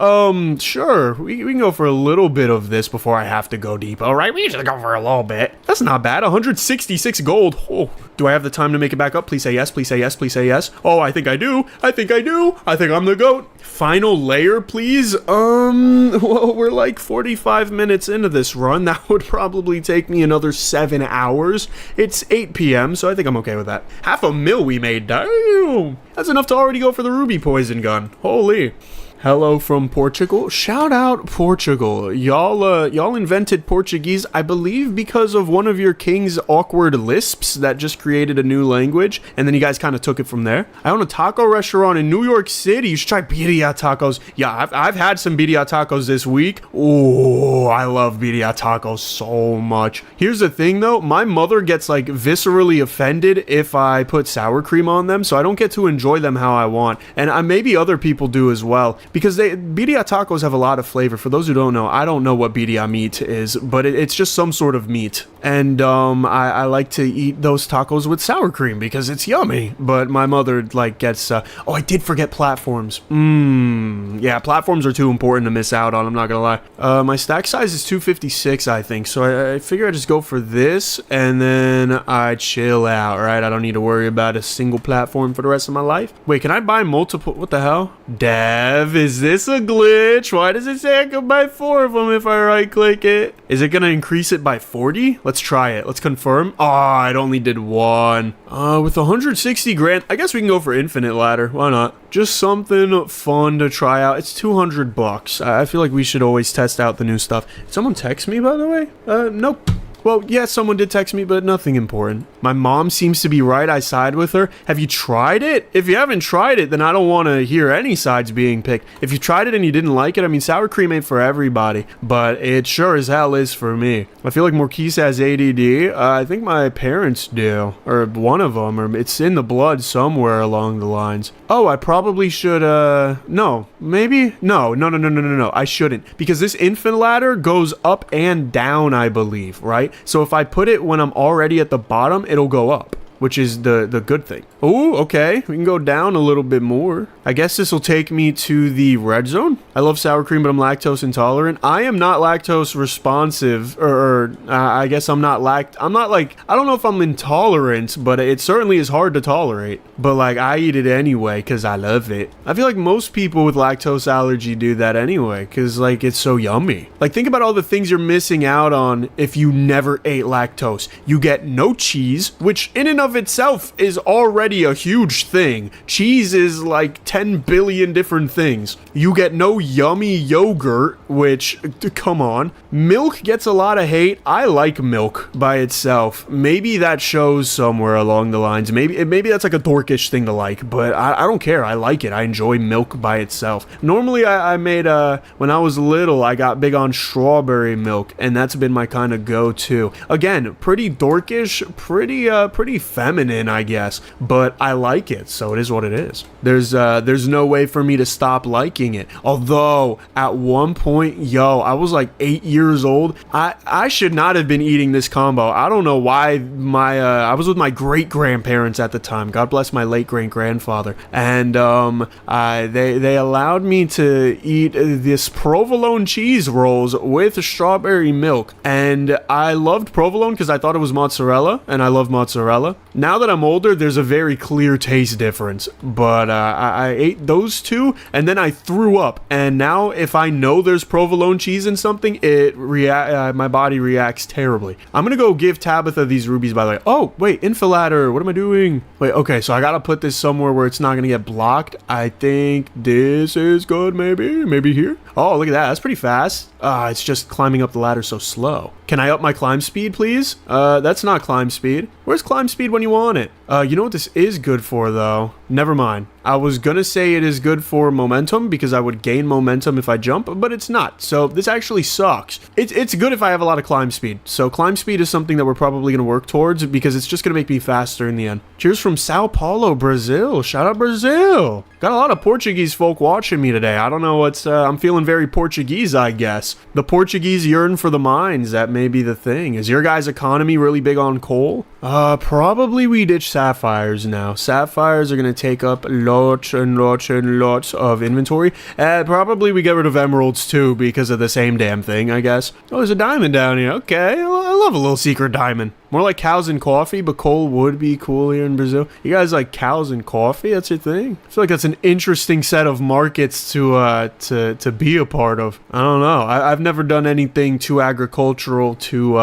Speaker 1: Sure. We can go for a little bit of this before I have to go deep. All right, we usually go for a little bit. That's not bad. 166 gold. Oh, do I have the time to make it back up? Please say yes. Please say yes. Please say yes. Oh, I think I do. I think I do. I think I'm the GOAT. Final layer, please. Well, we're like 45 minutes into this run. That would probably take me another 7 hours. It's 8 p.m., so I think I'm okay with that. $500,000 we made. Damn. That's enough to already go for the ruby poison gun. Holy. Hello from Portugal. Shout out Portugal. Y'all invented Portuguese, I believe, because of one of your king's awkward lisps that just created a new language, and then you guys kind of took it from there. I own a taco restaurant in New York City. You should try birria tacos. Yeah, I've had some birria tacos this week. Oh, I love birria tacos so much. Here's the thing though, my mother gets like viscerally offended if I put sour cream on them, so I don't get to enjoy them how I want, and maybe other people do as well. Because birria tacos have a lot of flavor. For those who don't know, I don't know what birria meat is, but it's just some sort of meat. And I like to eat those tacos with sour cream because it's yummy. But my mother like gets, oh, I did forget platforms. Yeah, platforms are too important to miss out on, I'm not gonna lie. My stack size is 256, I think. So I figure I just go for this and then I chill out, right? I don't need to worry about a single platform for the rest of my life. Wait, can I buy multiple? What the hell? Dev, is this a glitch? Why does it say I can buy 4 of them if I right click it? Is it gonna increase it by 40? Let's try it. Let's confirm. Oh, it only did 1. With 160 grand, I guess we can go for infinite ladder. Why not? Just something fun to try out. It's $200. I feel like we should always test out the new stuff. Did someone text me, by the way? Nope. Well, yeah, someone did text me, but nothing important. My mom seems to be right. I side with her. Have you tried it? If you haven't tried it, then I don't want to hear any sides being picked. If you tried it and you didn't like it, I mean, sour cream ain't for everybody, but it sure as hell is for me. I feel like Marquise has ADD. I think my parents do, or one of them, or it's in the blood somewhere along the lines. Oh, I probably should, no, maybe? No. I shouldn't, because this infini-ladder goes up and down, I believe, right? So if I put it when I'm already at the bottom, it'll go up, which is the good thing. Oh, okay. We can go down a little bit more. I guess this will take me to the red zone. I love sour cream, but I'm lactose intolerant. I am not lactose responsive, or I guess I'm not like, I don't know if I'm intolerant, but it certainly is hard to tolerate. But like, I eat it anyway because I love it. I feel like most people with lactose allergy do that anyway because like it's so yummy. Like, think about all the things you're missing out on if you never ate lactose. You get no cheese, which in and of itself is already a huge thing. Cheese is like 10 billion different things. You get no yummy yogurt, which, come on. Milk gets a lot of hate. I like milk by itself. Maybe that shows somewhere along the lines. Maybe that's like a dorkish thing to like, but I don't care. I like it. I enjoy milk by itself. Normally I made, when I was little, I got big on strawberry milk, and that's been my kind of go-to. Again, pretty dorkish, pretty feminine, I guess, but I like it, so it is what it is. There's no way for me to stop liking it. Although at one point, I was like 8 years old. I should not have been eating this combo. I don't know why. I was with my great grandparents at the time. God bless my late great grandfather, and they allowed me to eat this provolone cheese rolls with strawberry milk, and I loved provolone because I thought it was mozzarella, and I love mozzarella. Now that I'm older, there's a very clear taste difference, but I ate those two and then I threw up, and now if I know there's provolone cheese in something, my body reacts terribly. I'm gonna go give Tabitha these rubies, by the way. Oh wait, infini-ladder, what am I doing? Wait, okay, so I gotta put this somewhere where it's not gonna get blocked. I think this is good. Maybe here. Oh, look at that, that's pretty fast. It's just climbing up the ladder so slow. Can I up my climb speed, please? That's not climb speed. Where's climb speed when you want it? You know what this is good for, though? Never mind. I was gonna say it is good for momentum because I would gain momentum if I jump, but it's not. So this actually sucks. It's good if I have a lot of climb speed. So climb speed is something that we're probably gonna work towards because it's just gonna make me faster in the end. Cheers from Sao Paulo, Brazil. Shout out Brazil. Got a lot of Portuguese folk watching me today. I don't know what's, I'm feeling very Portuguese, I guess. The Portuguese yearn for the mines. That may be the thing. Is your guys' economy really big on coal? Probably we ditch sapphires now. Sapphires are gonna take up lots and lots of inventory. Probably we get rid of emeralds too because of the same damn thing, I guess. Oh, there's a diamond down here. Okay, I love a little secret diamond. More like cows and coffee, but coal would be cool here in Brazil. You guys like cows and coffee? That's your thing? I feel like that's an interesting set of markets to be a part of. I don't know. I've never done anything too agricultural, too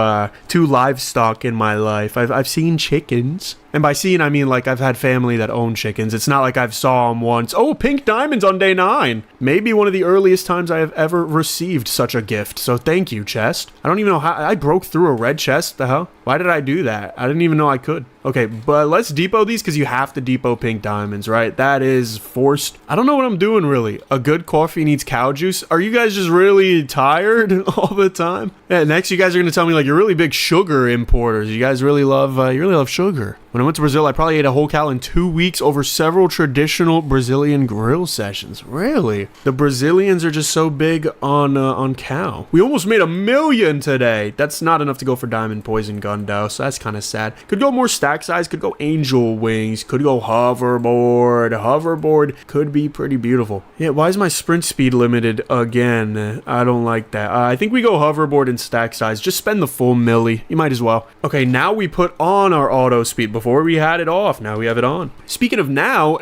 Speaker 1: livestock in my life. I've seen chickens. And by seeing, I mean, like, I've had family that own chickens. It's not like I've saw them once. Oh, pink diamonds on day 9. Maybe one of the earliest times I have ever received such a gift. So thank you, chest. I don't even know how. I broke through a red chest. The hell? Why did I do that? I didn't even know I could. Okay, but let's depot these because you have to depot pink diamonds, right? That is forced. I don't know what I'm doing, really. A good coffee needs cow juice. Are you guys just really tired all the time? Yeah, next you guys are going to tell me, like, you're really big sugar importers. You guys really love sugar. When I went to Brazil, I probably ate a whole cow in 2 weeks over several traditional Brazilian grill sessions. Really? The Brazilians are just so big on cow. We almost made $1 million today. That's not enough to go for diamond poison gun, though, so that's kind of sad. Could go more stack size, could go angel wings, could go hoverboard. Hoverboard could be pretty beautiful. Yeah, why is my sprint speed limited again? I don't like that. I think we go hoverboard and stack size. Just spend the full milli. You might as well. Okay, now we put on our auto speed. Before we had it off, now we have it on. Speaking of now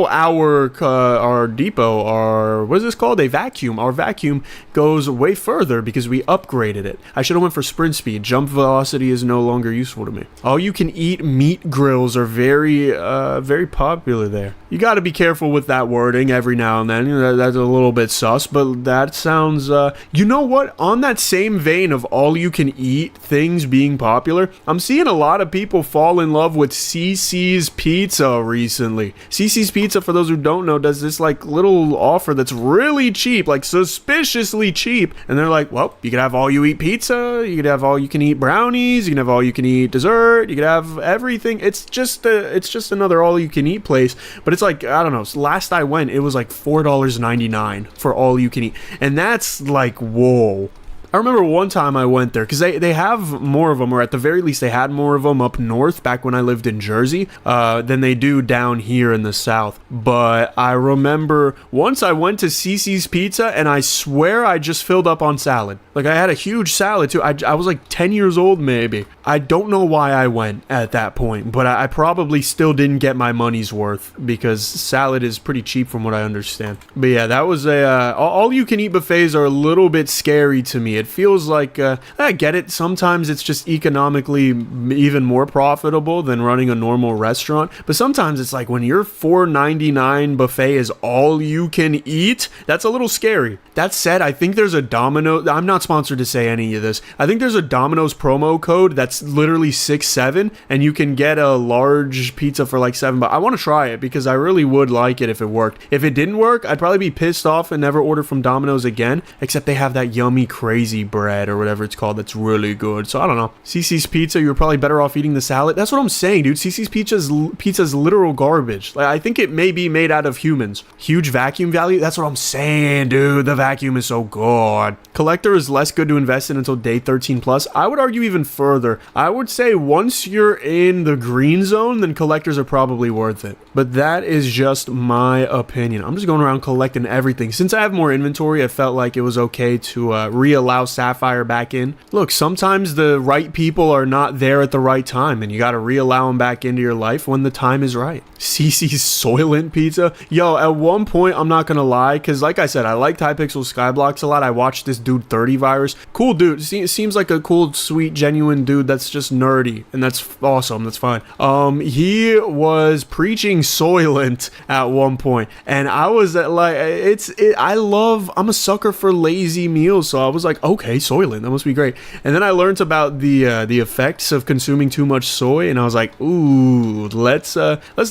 Speaker 1: our depot, what is this called? A vacuum. Our vacuum goes way further because we upgraded it. I should have went for sprint speed. Jump velocity is no longer useful to me. All you can eat meat grills are very popular there. You got to be careful with that wording every now and then. You know, that's a little bit sus, but that sounds, you know what? On that same vein of all you can eat things being popular, I'm seeing a lot of people fall in love with CC's Pizza recently. CC's Pizza, for those who don't know, does this like little offer that's really cheap, like suspiciously cheap. And they're like, well, you can have all you eat pizza, you can have all you can eat brownies, you can have all you can eat dessert, you can have everything. It's just another all you can eat place, but it's like, I don't know, last I went it was like $4.99 for all you can eat, and that's like, whoa. I remember one time I went there because they have more of them, or at the very least they had more of them up north back when I lived in Jersey than they do down here in the south. But I remember once I went to CC's Pizza and I swear I just filled up on salad. Like I had a huge salad too. I was like 10 years old maybe. I don't know why I went at that point, but I probably still didn't get my money's worth because salad is pretty cheap from what I understand. But yeah, that was a all you can eat buffets are a little bit scary to me. It feels like, I get it, sometimes it's just economically even more profitable than running a normal restaurant, but sometimes it's like when your $4.99 buffet is all you can eat, that's a little scary. That said, I think there's a Domino's, I'm not sponsored to say any of this, I think there's a Domino's promo code that's literally 6-7, and you can get a large pizza for like $7. I want to try it because I really would like it if it worked. If it didn't work, I'd probably be pissed off and never order from Domino's again, except they have that yummy crazy bread or whatever it's called that's really good. So I don't know. CC's Pizza, you're probably better off eating the salad. That's what I'm saying, dude. CC's pizza's literal garbage. Like, I think it may be made out of humans. Huge vacuum value. That's what I'm saying, dude. The vacuum is so good. Collector is less good to invest in until day 13 plus. I would argue even further. I would say once you're in the green zone, then collectors are probably worth it. But that is just my opinion. I'm just going around collecting everything. Since I have more inventory, I felt like it was okay to allow Sapphire back in. Look, sometimes the right people are not there at the right time, and you got to reallow them back into your life when the time is right. CC's Soylent Pizza. Yo, at one point, I'm not gonna lie, because like I said, I liked Hypixel Skyblocks a lot. I watched this dude 30 Virus. Cool dude. Seems like a cool, sweet, genuine dude that's just nerdy, and that's awesome. That's fine. He was preaching Soylent at one point, and I was like, I'm a sucker for lazy meals, so I was like, okay, Soylent, that must be great. And then I learned about the effects of consuming too much soy, and I was like, ooh, let's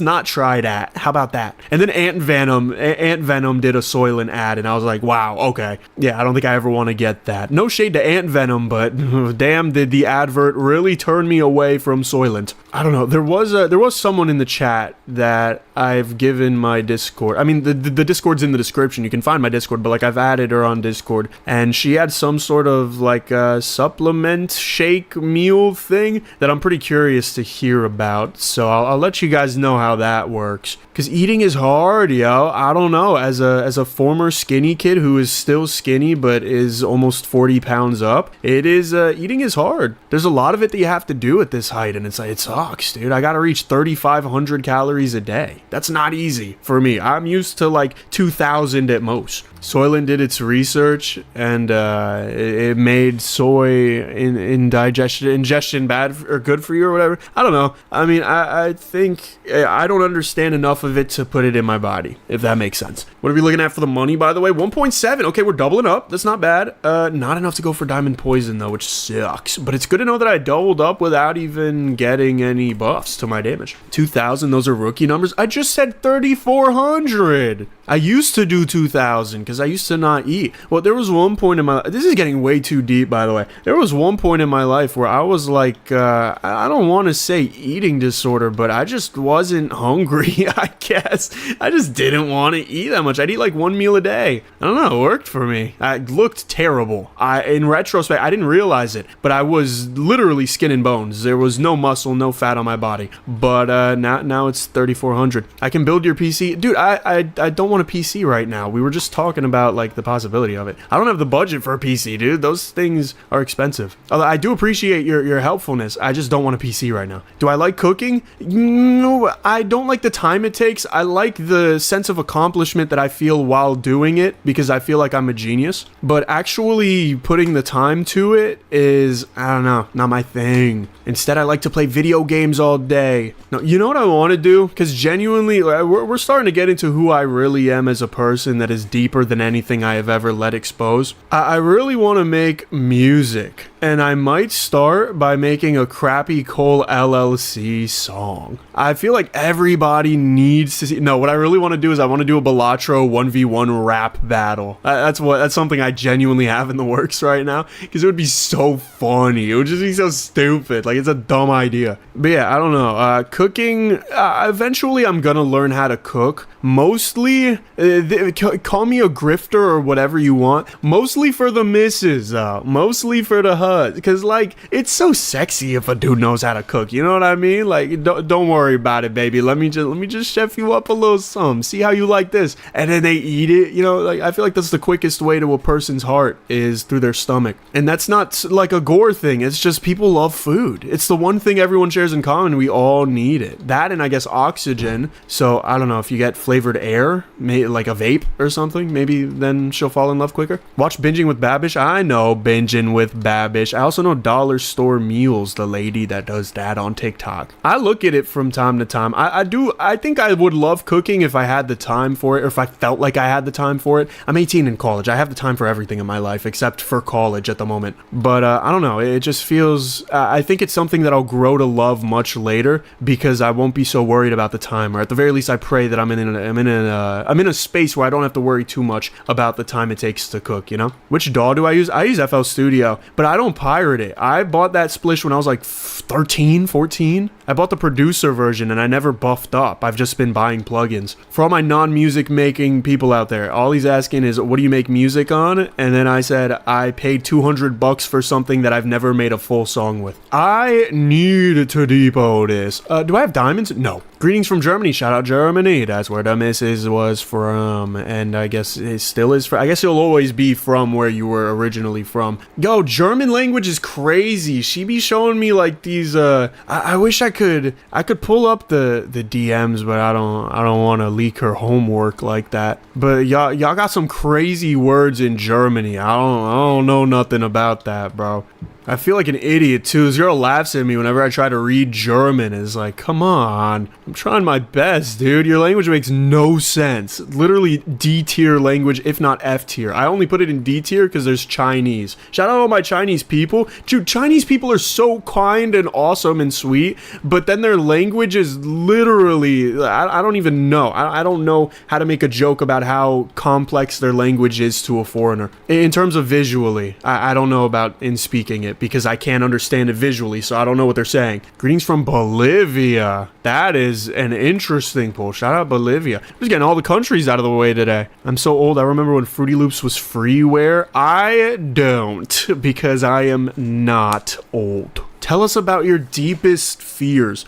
Speaker 1: not try that. How about that? And then Ant Venom did a Soylent ad, and I was like, wow, okay, yeah, I don't think I ever want to get that. No shade to Ant Venom, but damn, did the advert really turn me away from Soylent. I don't know. There was someone in the chat that I've given my Discord. I mean, the Discord's in the description. You can find my Discord, but like I've added her on Discord, and she had some sort of like a supplement shake meal thing that I'm pretty curious to hear about. So I'll let you guys know how that works. Cause eating is hard, yo. I don't know. As a former skinny kid who is still skinny but is almost 40 pounds up, eating is hard. There's a lot of it that you have to do at this height, and it's like, it sucks, dude. I gotta reach 3,500 calories a day. That's not easy for me. I'm used to like 2,000 at most. Soylent did its research, and it made soy ingestion bad or good for you or whatever. I don't know. I mean, I think I don't understand enough of it to put it in my body, if that makes sense. What are we looking at for the money, by the way? 1.7. Okay, we're doubling up. That's not bad. Not enough to go for Diamond Poison, though, which sucks. But it's good to know that I doubled up without even getting any buffs to my damage. 2,000, those are rookie numbers. I just said 3,400. I used to do 2,000 because I used to not eat. Well, there was one point in my... This is getting way too deep, by the way. There was one point in my life where I was like, I don't want to say eating disorder, but I just wasn't hungry, I guess. I just didn't want to eat that much. I'd eat like one meal a day. I don't know. It worked for me. I looked terrible. In retrospect, I didn't realize it, but I was literally skin and bones. There was no muscle, no fat on my body. But now it's 3,400. I can build your PC. Dude, I don't want want a PC right now. We were just talking about like the possibility of it. I don't have the budget for a PC, dude. Those things are expensive. Although I do appreciate your helpfulness. I just don't want a PC right now. Do I like cooking? No, I don't like the time it takes. I like the sense of accomplishment that I feel while doing it because I feel like I'm a genius. But actually putting the time to it is, I don't know, not my thing. Instead, I like to play video games all day. No, you know what I want to do? Because genuinely, we're starting to get into who I really am as a person that is deeper than anything I have ever let expose. I really want to make music. And I might start by making a crappy Cole LLC song. I feel like everybody needs to see. No, what I really want to do is I want to do a Balatro 1v1 rap battle. That's something I genuinely have in the works right now because it would be so funny. It would just be so stupid. Like, it's a dumb idea. But yeah, I don't know. Cooking, eventually I'm gonna learn how to cook. Mostly, call me a grifter or whatever you want. Mostly for the misses, mostly for the HUD. Because, like, it's so sexy if a dude knows how to cook. You know what I mean? Like, don't worry about it, baby. Let me just chef you up a little something. See how you like this. And then they eat it. You know, like, I feel like that's the quickest way to a person's heart is through their stomach. And that's not like a gore thing. It's just people love food. It's the one thing everyone shares in common. We all need it. That and I guess oxygen. So, I don't know, if you get flavored air, like a vape or something, maybe then she'll fall in love quicker. Watch Binging with Babish. I know Binging with Babish. I also know Dollar Store Meals, the lady that does that on TikTok. I look at it from time to time. I think I would love cooking if I had the time for it, or if I felt like I had the time for it. I'm 18 in college. I have the time for everything in my life except for college at the moment. But I don't know. It just feels, I think it's something that I'll grow to love much later because I won't be so worried about the time, or at the very least I pray that I'm in a space where I don't have to worry too much about the time it takes to cook, you know? Which DAW do I use? I use FL Studio, but I don't pirate it. I bought that splish when I was like 13, 14. I bought the producer version and I never buffed up. I've just been buying plugins. For all my non-music making people out there, all he's asking is, what do you make music on? And then I said, I paid $200 for something that I've never made a full song with. I need to depot this. Do I have diamonds? No. Greetings from Germany. Shout out Germany. That's where the missus was from. And I guess it still is. I guess you'll always be from where you were originally from. Yo, German language is crazy. She be showing me like these, I wish I could pull up the DMs, but I don't want to leak her homework like that. But y'all got some crazy words in Germany. I don't know nothing about that, bro. I feel like an idiot too. Zero laughs at me whenever I try to read German. It's like, come on. I'm trying my best, dude. Your language makes no sense. Literally D tier language, if not F tier. I only put it in D tier because there's Chinese. Shout out to all my Chinese people. Dude, Chinese people are so kind and awesome and sweet, but then their language is literally, I don't even know. I don't know how to make a joke about how complex their language is to a foreigner. In terms of visually, I don't know about in speaking it, because I can't understand it visually, so I don't know what they're saying. Greetings from Bolivia. That is an interesting poll. Shout out Bolivia. I'm just getting all the countries out of the way today. I'm so old. I remember when Fruity Loops was freeware. I don't, because I am not old. Tell us about your deepest fears.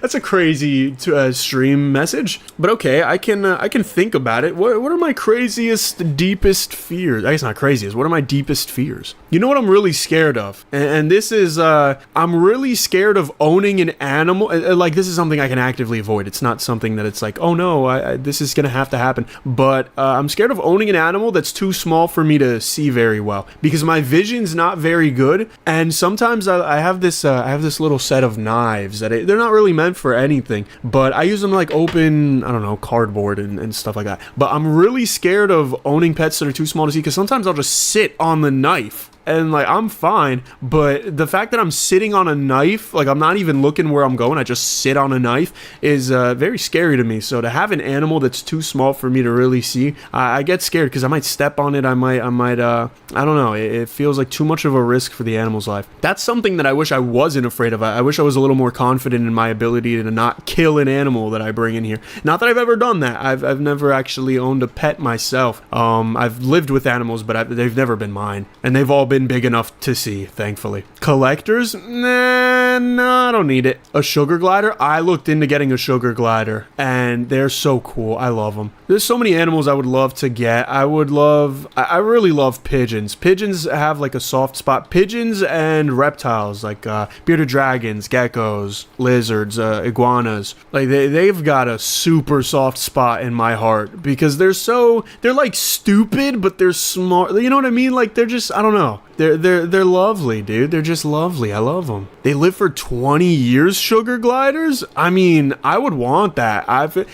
Speaker 1: That's a crazy stream message, but okay, I can think about it. What are my craziest, deepest fears? I guess not craziest. What are my deepest fears? You know what I'm really scared of, and this is I'm really scared of owning an animal. Like, this is something I can actively avoid. It's not something that it's like, oh no, this is gonna have to happen. But I'm scared of owning an animal that's too small for me to see very well, because my vision's not very good, and sometimes I have this little set of knives that they're not really meant for anything, but I use them to like open, I don't know, cardboard and stuff like that. But I'm really scared of owning pets that are too small to see, because sometimes I'll just sit on the knife and like I'm fine, but the fact that I'm sitting on a knife, like I'm not even looking where I'm going, I just sit on a knife, is very scary to me. So to have an animal that's too small for me to really see, I get scared because I might step on it. I might I don't know, it feels like too much of a risk for the animal's life. That's something that I wish I wasn't afraid of. I wish I was a little more confident in my ability to not kill an animal that I bring in here. Not that I've ever done that. I've never actually owned a pet myself. I've lived with animals, but they've never been mine, and they've all been big enough to see, thankfully. Collectors? Nah, no, I don't need it. A sugar glider? I looked into getting a sugar glider, and they're so cool. I love them. There's so many animals I would love to get. I really love pigeons. Pigeons have like a soft spot. Pigeons and reptiles like bearded dragons, geckos, lizards, iguanas. Like they've got a super soft spot in my heart because they're like stupid, but they're smart. You know what I mean? Like they're just, I don't know. They're lovely, dude. They're just lovely. I love them. They live for 20 years, sugar gliders? I mean, I would want that.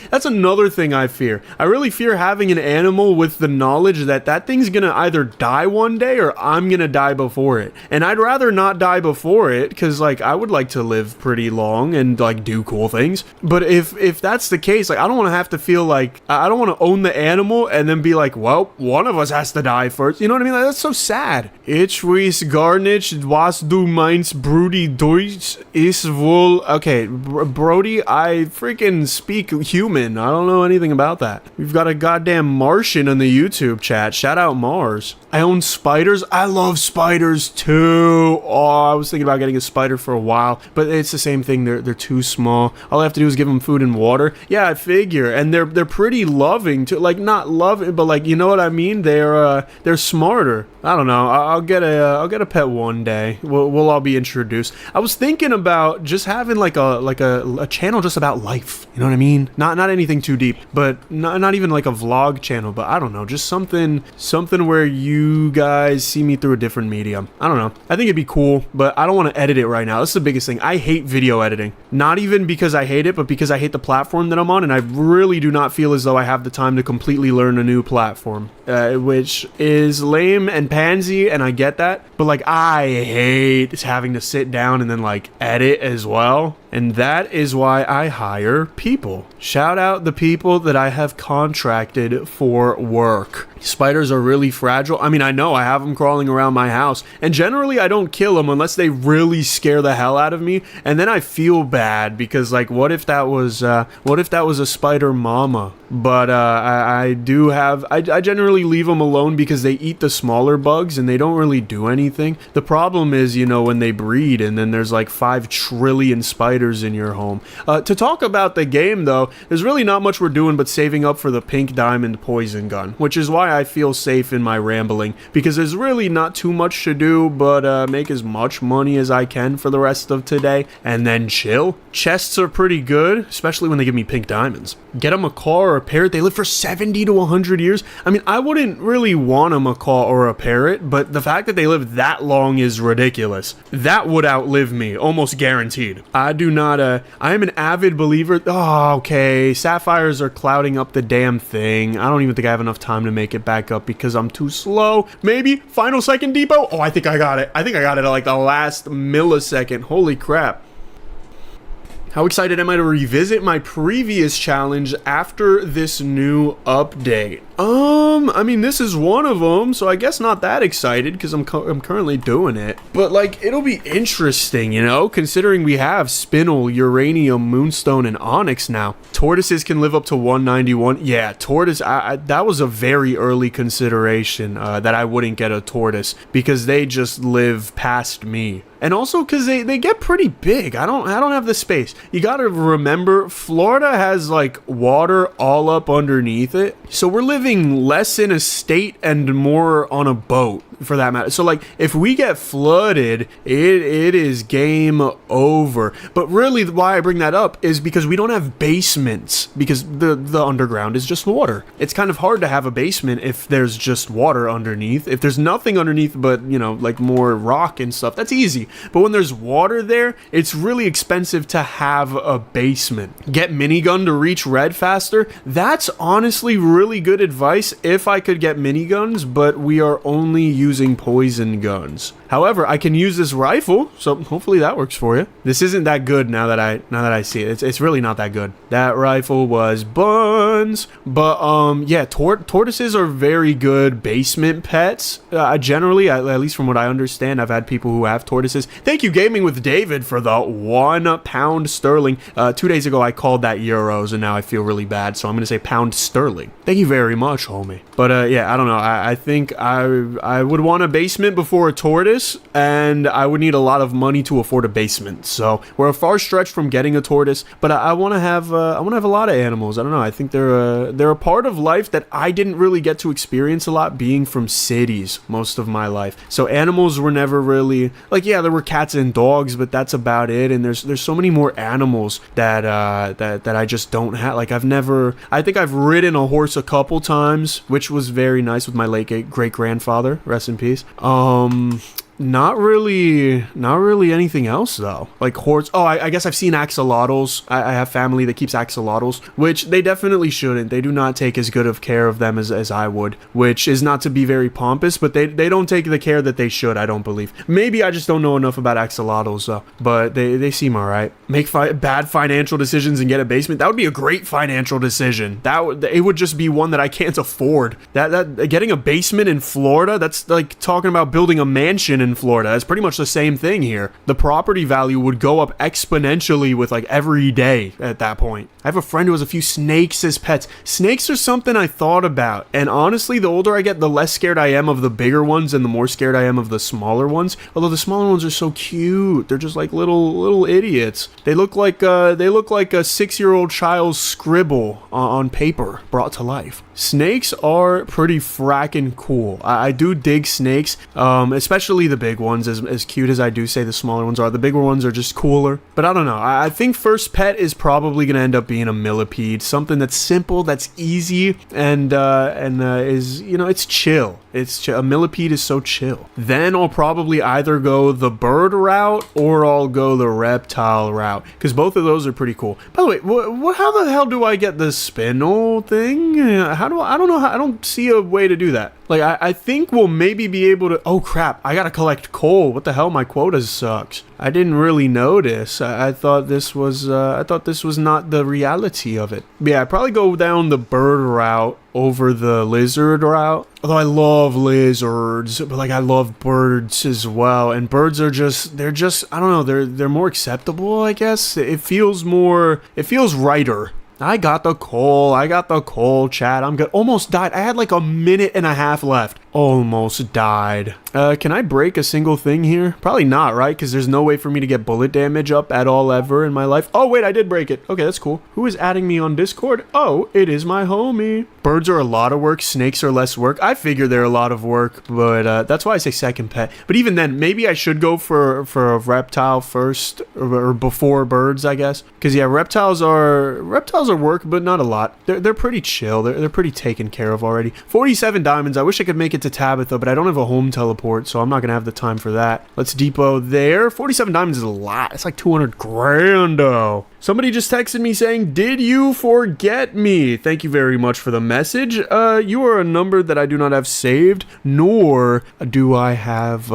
Speaker 1: That's another thing I fear. I really fear having an animal with the knowledge that that thing's gonna either die one day or I'm gonna die before it. And I'd rather not die before it because, like, I would like to live pretty long and, like, do cool things. But if that's the case, like, I don't want to have to feel like, I don't want to own the animal and then be like, well, one of us has to die first. You know what I mean? Like, that's so sad. Ich weiß gar nicht, was du meinst, Brody Deutsch ist wohl... Okay, Brody, I freaking speak human. I don't know anything about that. We've got a goddamn Martian in the YouTube chat. Shout out Mars. I own spiders. I love spiders too. Oh, I was thinking about getting a spider for a while, but it's the same thing. They're too small. All I have to do is give them food and water. Yeah, I figure. And they're pretty loving too. Like, not loving, but like, you know what I mean? They're smarter. I don't know. I'll get a pet one day. We'll all be introduced. I was thinking about just having like a channel just about life. You know what I mean? Not anything too deep, but not even like a vlog channel. But I don't know, just something where you guys see me through a different medium. I don't know. I think it'd be cool, but I don't want to edit it right now. That's the biggest thing. I hate video editing. Not even because I hate it, but because I hate the platform that I'm on, and I really do not feel as though I have the time to completely learn a new platform, which is lame and pansy, and I get that, but like I hate having to sit down and then like edit as well. And that is why I hire people. Shout out the people that I have contracted for work. Spiders are really fragile. I mean, I know I have them crawling around my house, and generally I don't kill them unless they really scare the hell out of me, and then I feel bad because, like, what if that was a spider mama? But I generally leave them alone because they eat the smaller bugs and they don't really do anything. The problem is, you know, when they breed and then there's like 5 trillion spiders in your home. To talk about the game though, there's really not much we're doing but saving up for the pink diamond poison gun, which is why I feel safe in my rambling, because there's really not too much to do but make as much money as I can for the rest of today and then chill. Chests are pretty good, especially when they give me pink diamonds. Get a macaw or a parrot. They live for 70 to 100 years. I mean, I wouldn't really want a macaw or a parrot, but the fact that they live that long is ridiculous. That would outlive me, almost guaranteed. I do not, I am an avid believer. Oh, okay. Sapphires are clouding up the damn thing. I don't even think I have enough time to make it back up because I'm too slow. Maybe final second depot. Oh, I think I got it. I think I got it at like the last millisecond. Holy crap. How excited am I to revisit my previous challenge after this new update? I mean, this is one of them, so I guess not that excited because I'm currently doing it. But, like, it'll be interesting, you know, considering we have spinel, uranium, moonstone, and onyx now. Tortoises can live up to 191. Yeah, tortoise, that was a very early consideration that I wouldn't get a tortoise because they just live past me. And also because they get pretty big. I don't have the space. You gotta remember, Florida has like water all up underneath it. So we're living less in a state and more on a boat, for that matter. So like if we get flooded, it is game over. But really why I bring that up is because we don't have basements, because the underground is just water. It's kind of hard to have a basement if there's just water underneath. If there's nothing underneath but, you know, like more rock and stuff, that's easy. But when there's water there, it's really expensive to have a basement. Get minigun to reach red faster. That's honestly really good advice if I could get miniguns, but we are only using poison guns. However, I can use this rifle, so hopefully that works for you. This isn't that good now that I see it. It's really not that good. That rifle was buns. But yeah, tortoises are very good basement pets. Generally, at least from what I understand, I've had people who have tortoises. Thank you, Gaming with David, for the £1 sterling. 2 days ago, I called that euros, and now I feel really bad, so I'm gonna say pound sterling. Thank you very much, homie. But yeah, I don't know. I think I would would want a basement before a tortoise, and I would need a lot of money to afford a basement. So we're a far stretch from getting a tortoise, but I want to have a lot of animals. I don't know. I think they're a part of life that I didn't really get to experience a lot, being from cities most of my life. So animals were never really like, yeah, there were cats and dogs, but that's about it. And there's so many more animals that I just don't have. Like I think I've ridden a horse a couple times, which was very nice with my late great grandfather. Rest in peace. Not really anything else though. Like horse. Oh, I guess I've seen axolotls. I have family that keeps axolotls, which they definitely shouldn't. They do not take as good of care of them as I would, which is not to be very pompous, but they don't take the care that they should, I don't believe. Maybe I just don't know enough about axolotls though, but they seem all right. Make bad financial decisions and get a basement. That would be a great financial decision. It would just be one that I can't afford. That getting a basement in Florida, that's like talking about building a mansion in Florida. It's pretty much the same thing here. The property value would go up exponentially with like every day at that point. I have a friend who has a few snakes as pets. Snakes are something I thought about, and honestly, the older I get, the less scared I am of the bigger ones and the more scared I am of the smaller ones. Although the smaller ones are so cute. They're just like little idiots. They look like a 6-year-old child's scribble on paper brought to life. Snakes are pretty fracking cool. I do dig snakes, especially the big ones, as cute as I do say the smaller ones are. The bigger ones are just cooler. But I don't know. I think first pet is probably going to end up being a millipede. Something that's simple, that's easy, and is, it's chill. A millipede is so chill. Then I'll probably either go the bird route or I'll go the reptile route, because both of those are pretty cool. By the way, how the hell do I get the spinel thing? I don't know how. I don't see a way to do that. Like, I think we'll maybe be able to... Oh, crap. I gotta collect coal. What the hell? My quota sucks. I didn't really notice. I thought this was not the reality of it. But yeah, I'd probably go down the bird route over the lizard route. Although I love lizards, but like I love birds as well. And birds are they're I don't know, they're more acceptable, I guess. It feels righter. I got the coal, chat. I'm good. Almost died. I had like a minute and a half left. Almost died. Can I break a single thing here? Probably not, right? Because there's no way for me to get bullet damage up at all ever in my life. Oh, wait, I did break it. Okay, that's cool. Who is adding me on Discord? Oh, it is my homie. Birds are a lot of work. Snakes are less work. I figure they're a lot of work, but that's why I say second pet. But even then, maybe I should go for a reptile first, or before birds, I guess. Because yeah, reptiles are work, but not a lot. They're pretty chill. They're pretty taken care of already. 47 diamonds. I wish I could make it to Tabitha, but I don't have a home teleport, so I'm not gonna have the time for that. Let's depot there. 47 diamonds is a lot. It's like 200 grand. Somebody just texted me saying, "Did you forget me?" Thank you very much for the message. You are a number that I do not have saved, nor do I have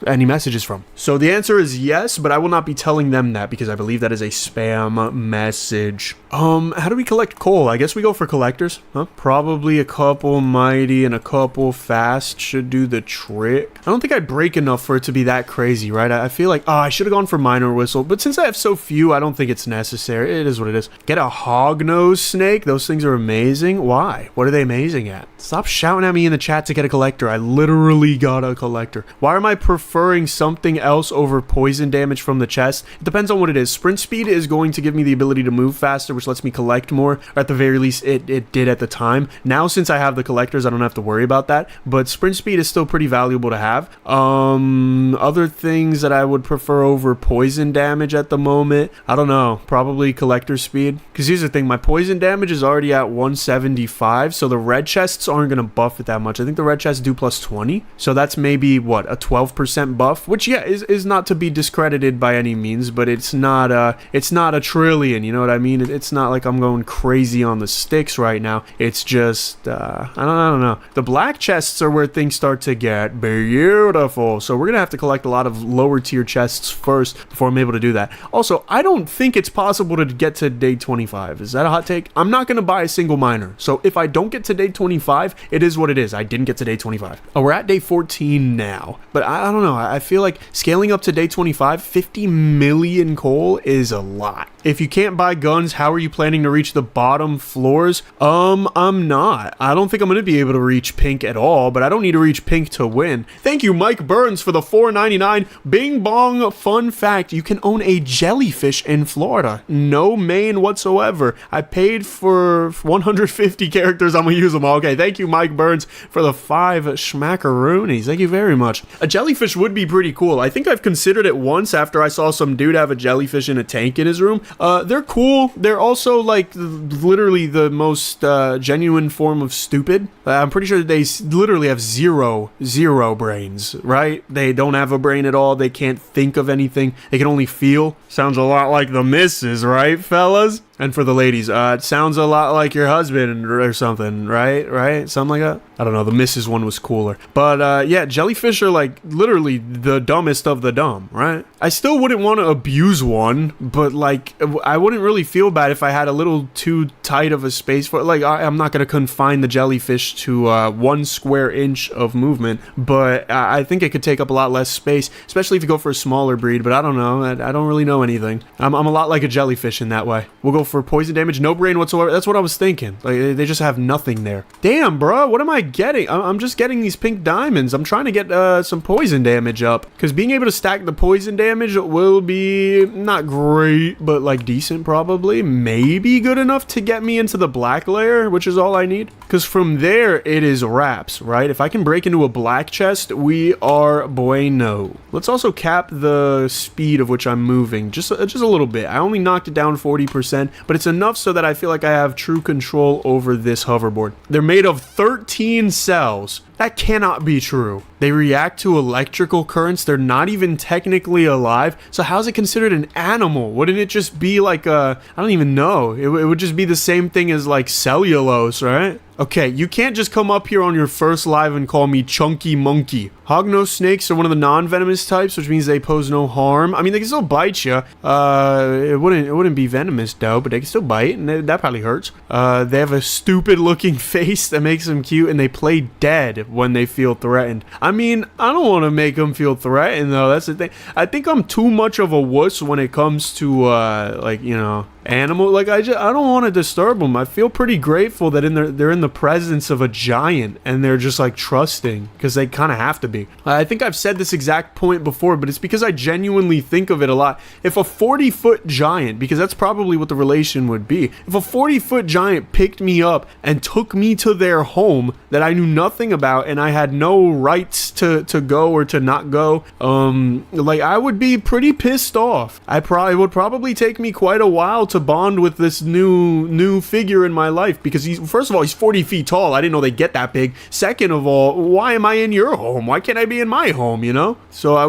Speaker 1: any messages from. So the answer is yes, but I will not be telling them that because I believe that is a spam message. How do we collect coal? I guess we go for collectors, huh? Probably a couple mighty and a couple fast should do the trick. I don't think I break enough for it to be that crazy, right? I feel like, I should have gone for minor whistle, but since I have so few, I don't think it's necessary. It is what it is. Get a hognose snake. Those things are amazing. Why? What are they amazing at? Stop shouting at me in the chat to get a collector. I literally got a collector. Why am I preferring something else over poison damage from the chest? It depends on what it is. Sprint speed is going to give me the ability to move faster, which lets me collect more, or at the very least it did at the time. Now since I have the collectors, I don't have to worry about that, but sprint speed is still pretty valuable to have. Other things that I would prefer over poison damage at the moment, I don't know, probably collector speed, because here's the thing, my poison damage is already at 175, so the red chests aren't going to buff it that much. I think the red chests do plus 20, so that's maybe what, a 12% buff, which yeah is not to be discredited by any means, but it's not a trillion, you know what I mean? It's not like I'm going crazy on the sticks right now. It's just I don't know. The black chests are where things start to get beautiful, so we're gonna have to collect a lot of lower tier chests first before I'm able to do that. Also, I don't think it's possible to get to day 25. Is that a hot take? I'm not gonna buy a single miner, so if I don't get to day 25, it is what it is. I didn't get to day 25. Oh, we're at day 14 now, but I don't know. I feel like scaling up to day 25, 50 million coal is a lot. If you can't buy guns, how are you planning to reach the bottom floors? I'm not. I don't think I'm going to be able to reach pink at all, but I don't need to reach pink to win. Thank you, Mike Burns, for the $4.99. Bing bong. Fun fact, you can own a jellyfish in Florida. No main whatsoever. I paid for 150 characters. I'm going to use them all. Okay, thank you, Mike Burns, for the 5 schmackaroonies. Thank you very much. A jellyfish would be pretty cool. I think I've considered it once after I saw some dude have a jellyfish in a tank in his room. They're cool. They're also like literally the most genuine form of stupid. I'm pretty sure they literally have zero brains, right? They don't have a brain at all. They can't think of anything. They can only feel. Sounds a lot like the missus, right, fellas? And for the ladies, it sounds a lot like your husband or something, right? Something like that. I don't know. The missus one was cooler. But yeah, jellyfish are like literally the dumbest of the dumb, right? I still wouldn't want to abuse one, but like I wouldn't really feel bad if I had a little too tight of a space for it. Like I'm not going to confine the jellyfish to 1 square inch of movement, but I think it could take up a lot less space, especially if you go for a smaller breed. But I don't know. I don't really know anything. I'm a lot like a jellyfish in that way. We'll go for poison damage, no brain whatsoever. That's what I was thinking. Like they just have nothing there. Damn, bro, what am I getting? I'm just getting these pink diamonds. I'm trying to get some poison damage up, because being able to stack the poison damage will be not great, but like decent, probably, maybe good enough to get me into the black layer, which is all I need. Because from there it is wraps, right? If I can break into a black chest, we are bueno. Let's also cap the speed of which I'm moving just a little bit. I only knocked it down 40%, but it's enough so that I feel like I have true control over this hoverboard. They're made of 13 cells. That cannot be true. They react to electrical currents. They're not even technically alive. So how's it considered an animal? Wouldn't it just be like I don't even know. It would just be the same thing as like cellulose, right? Okay, you can't just come up here on your first live and call me Chunky Monkey. Hognose snakes are one of the non-venomous types, which means they pose no harm. I mean, they can still bite you. It wouldn't be venomous though, but they can still bite, and that probably hurts. They have a stupid-looking face that makes them cute, and they play dead when they feel threatened. I mean, I don't want to make them feel threatened though. That's the thing. I think I'm too much of a wuss when it comes to like, you know, animal. Like I don't want to disturb them. I feel pretty grateful that they're in the presence of a giant, and they're just like trusting, because they kind of have to be. I think I've said this exact point before, but it's because I genuinely think of it a lot. If a 40-foot giant, because that's probably what the relation would be, if a 40-foot giant picked me up and took me to their home that I knew nothing about, and I had no rights to go or to not go, like I would be pretty pissed off. It would probably take me quite a while to bond with this new figure in my life, because first of all, he's 40 feet tall. I didn't know they get that big. Second of all, why am I in your home? Why can't I be in my home, you know? So I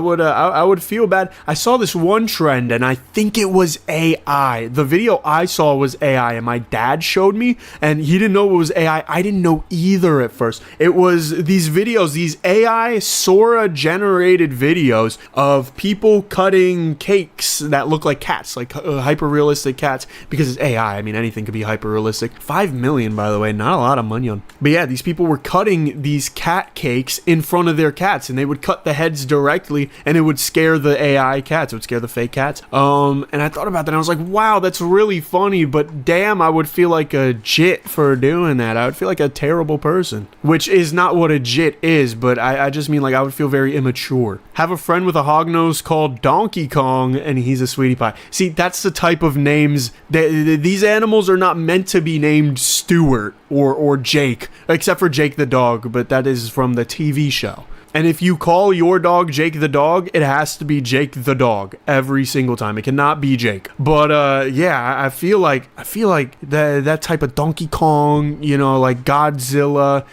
Speaker 1: would feel bad. I saw this one trend, and I think it was AI. The video I saw was AI, and my dad showed me, and he didn't know it was AI. I didn't know either at first. It was these videos, these AI Sora generated videos of people cutting cakes that look like cats, like hyper realistic cats, because it's AI. I mean, anything could be hyper realistic. 5 million, by the way, not a lot of money on. But yeah, these people were cutting these cat cakes in front of their cats, and they would cut the heads directly, and it would scare the AI cats. It would scare the fake cats. And I thought about that, and I was like, wow, that's really funny, but damn, I would feel like a jit for doing that. I would feel like a terrible person, which is not what a jit is, but I just mean like I would feel very immature. Have a friend with a hognose called Donkey Kong, and he's a sweetie pie. See, that's the type of names that these animals are not meant to be named Stuart or Jake, except for Jake the dog, but that is from the TV show. And if you call your dog Jake the dog, it has to be Jake the dog every single time. It cannot be Jake. But yeah, I feel like that type of Donkey Kong, you know, like Godzilla,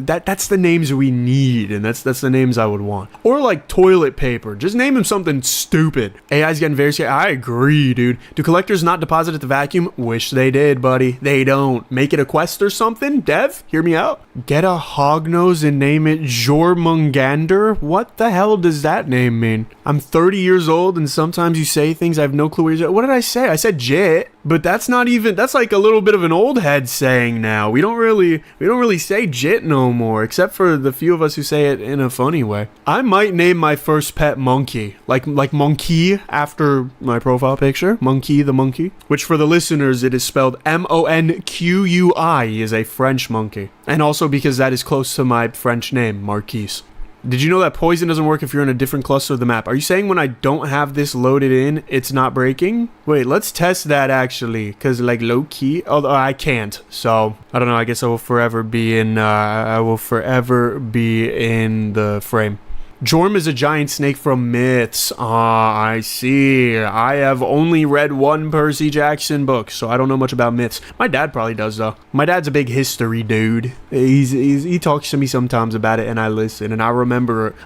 Speaker 1: that's the names we need, and that's the names I would want. Or like toilet paper. Just name him something stupid. AI's getting very scared. I agree, dude. Do collectors not deposit at the vacuum? Wish they did, buddy. They don't. Make it a quest or something? Dev, hear me out. Get a hognose and name it Jormungandr? What the hell does that name mean? I'm 30 years old, and sometimes you say things I have no clue what did I say? I said jit. But that's not even, that's like a little bit of an old head saying now. We don't really say jit no more, except for the few of us who say it in a funny way. I might name my first pet Monkey, like monkey after my profile picture, Monkey the monkey, which for the listeners it is spelled Monqui, is a French monkey, and also because that is close to my French name, Marquise. Did you know that poison doesn't work if you're in a different cluster of the map? Are you saying when I don't have this loaded in, it's not breaking? Wait, let's test that actually, because like low key, although I can't. So I don't know. I guess I will forever be in. I will forever be in the frame. Jorm is a giant snake from Myths. Ah, I see. I have only read one Percy Jackson book, so I don't know much about Myths. My dad probably does, though. My dad's a big history dude. He talks to me sometimes about it, and I listen, and I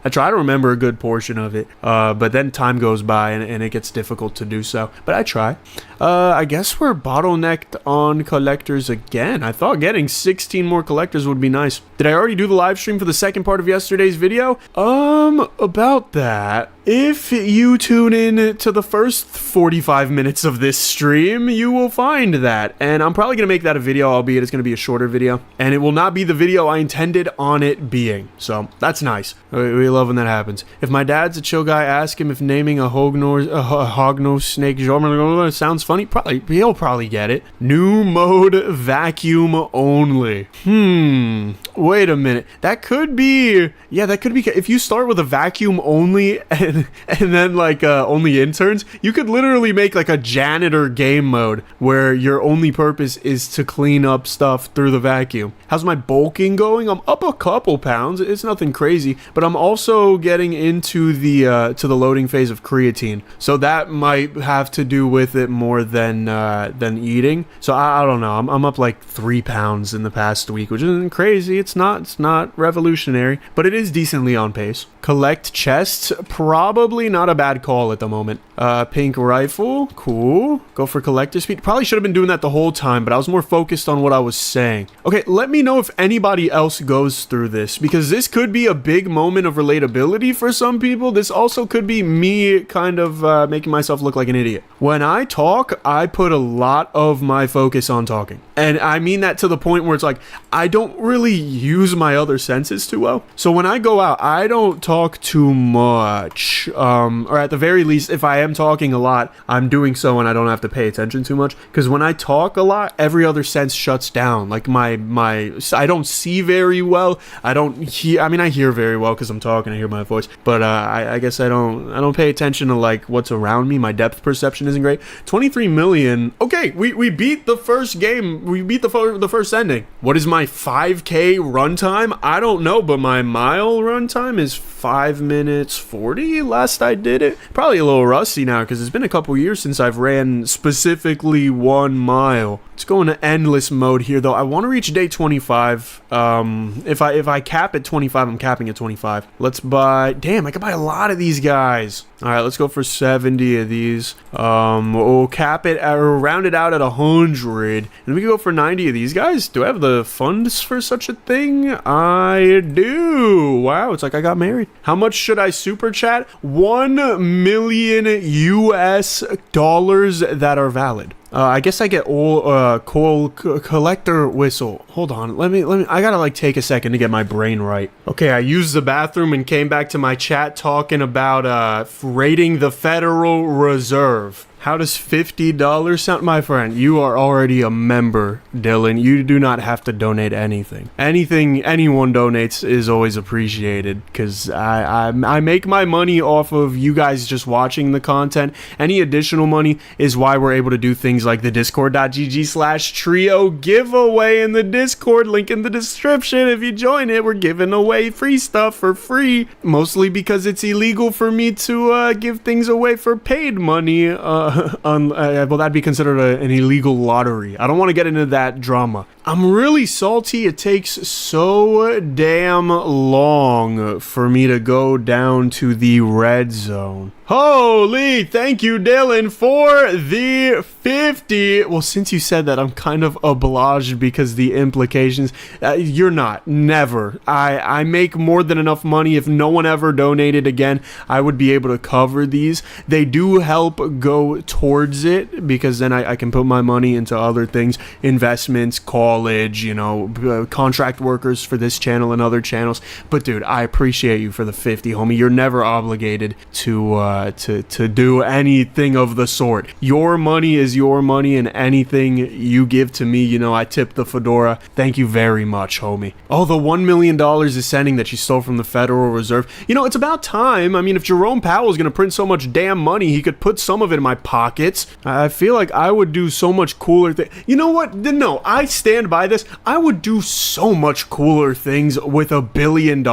Speaker 1: try to remember a good portion of it, but then time goes by, and it gets difficult to do so. But I try. I guess we're bottlenecked on collectors again. I thought getting 16 more collectors would be nice. Did I already do the live stream for the second part of yesterday's video? About that, if you tune in to the first 45 minutes of this stream, you will find that. And I'm probably going to make that a video, albeit it's going to be a shorter video. And it will not be the video I intended on it being. So that's nice. We love when that happens. If my dad's a chill guy, ask him if naming a hognose snake sounds funny. He'll probably get it. New mode vacuum only. Wait a minute. That could be... Yeah, that could be... If you start with a vacuum only and then like only interns, you could literally make like a janitor game mode where your only purpose is to clean up stuff through the vacuum. How's my bulking going? I'm up a couple pounds. It's nothing crazy, but I'm also getting into the loading phase of creatine. So that might have to do with it more than eating. So I don't know. I'm up like 3 pounds in the past week, which isn't crazy. It's not revolutionary, but it is decently on pace. Collect chests, probably not a bad call at the moment. Pink rifle, cool. Go for collector speed. Probably should have been doing that the whole time, but I was more focused on what I was saying. Okay, let me know if anybody else goes through this, because this could be a big moment of relatability for some people. This also could be me kind of making myself look like an idiot. When I talk, I put a lot of my focus on talking. And I mean that to the point where it's like, I don't really use my other senses too well. So when I go out, I don't talk too much. Or at the very least, if I am talking a lot, I'm doing so and I don't have to pay attention too much. Because when I talk a lot, every other sense shuts down. Like I don't see very well. I don't hear, I hear very well because I'm talking, I hear my voice. But I guess I don't pay attention to like what's around me. My depth perception isn't great. 23 million. Okay, we beat the first game. We beat the first ending. What is my 5K runtime? I don't know, but my mile runtime is 5 minutes 40 last I did it. Probably a little rusty now because it's been a couple years since I've ran specifically 1 mile. Let's go into endless mode here though. I want to reach day 25. If I cap at 25, I'm capping at 25. Let's buy, damn, I could buy a lot of these guys. All right, let's go for 70 of these. We'll cap it or round it out at 100, and we can go for 90 of these guys. Do I have the funds for such a thing? I do. Wow, it's like I got married. How much should I super chat? $1 million US dollars that are valid. I guess I get all coal collector whistle. Hold on, let me. I gotta like take a second to get my brain right. Okay, I used the bathroom and came back to my chat talking about raiding the Federal Reserve. How does $50 sound? My friend, you are already a member, Dylan. You do not have to donate anything. Anything anyone donates is always appreciated because I make my money off of you guys just watching the content. Any additional money is why we're able to do things like the discord.gg/trio giveaway in the Discord, link in the description. If you join it, we're giving away free stuff for free, mostly because it's illegal for me to give things away for paid money. Well, that'd be considered an illegal lottery. I don't want to get into that drama. I'm really salty. It takes so damn long for me to go down to the red zone. Holy, thank you, Dylan, for the 50. Well, since you said that, I'm kind of obliged because the implications. You're not. Never. I make more than enough money. If no one ever donated again, I would be able to cover these. They do help go towards it because then I can put my money into other things, investments, college, you know, contract workers for this channel and other channels. But dude, I appreciate you for the 50, homie. You're never obligated to do anything of the sort. Your money is your money, and anything you give to me, you know, I tip the fedora. Thank you very much, homie. Oh, the $1 million is sending that you stole from the Federal Reserve. You know, it's about time. I mean, if Jerome Powell is going to print so much damn money, he could put some of it in my pockets. I feel like I would do so much cooler things. You know what? No, I stand by this. I would do so much cooler things with $1 billion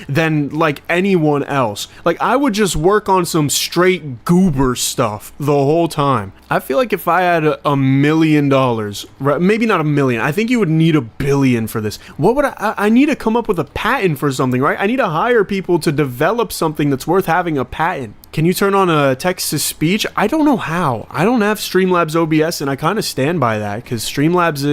Speaker 1: than like anyone else. Like, I would just work on some straight goober stuff the whole time. I feel like if I had $1 million, maybe not 1 million, I think you would need $1 billion for this. What would I need to come up with a patent for something, right? I need to hire people to develop something that's worth having a patent. Can you turn on a text-to-speech? I don't know how. I don't have Streamlabs OBS, and I kind of stand by that, because Streamlabs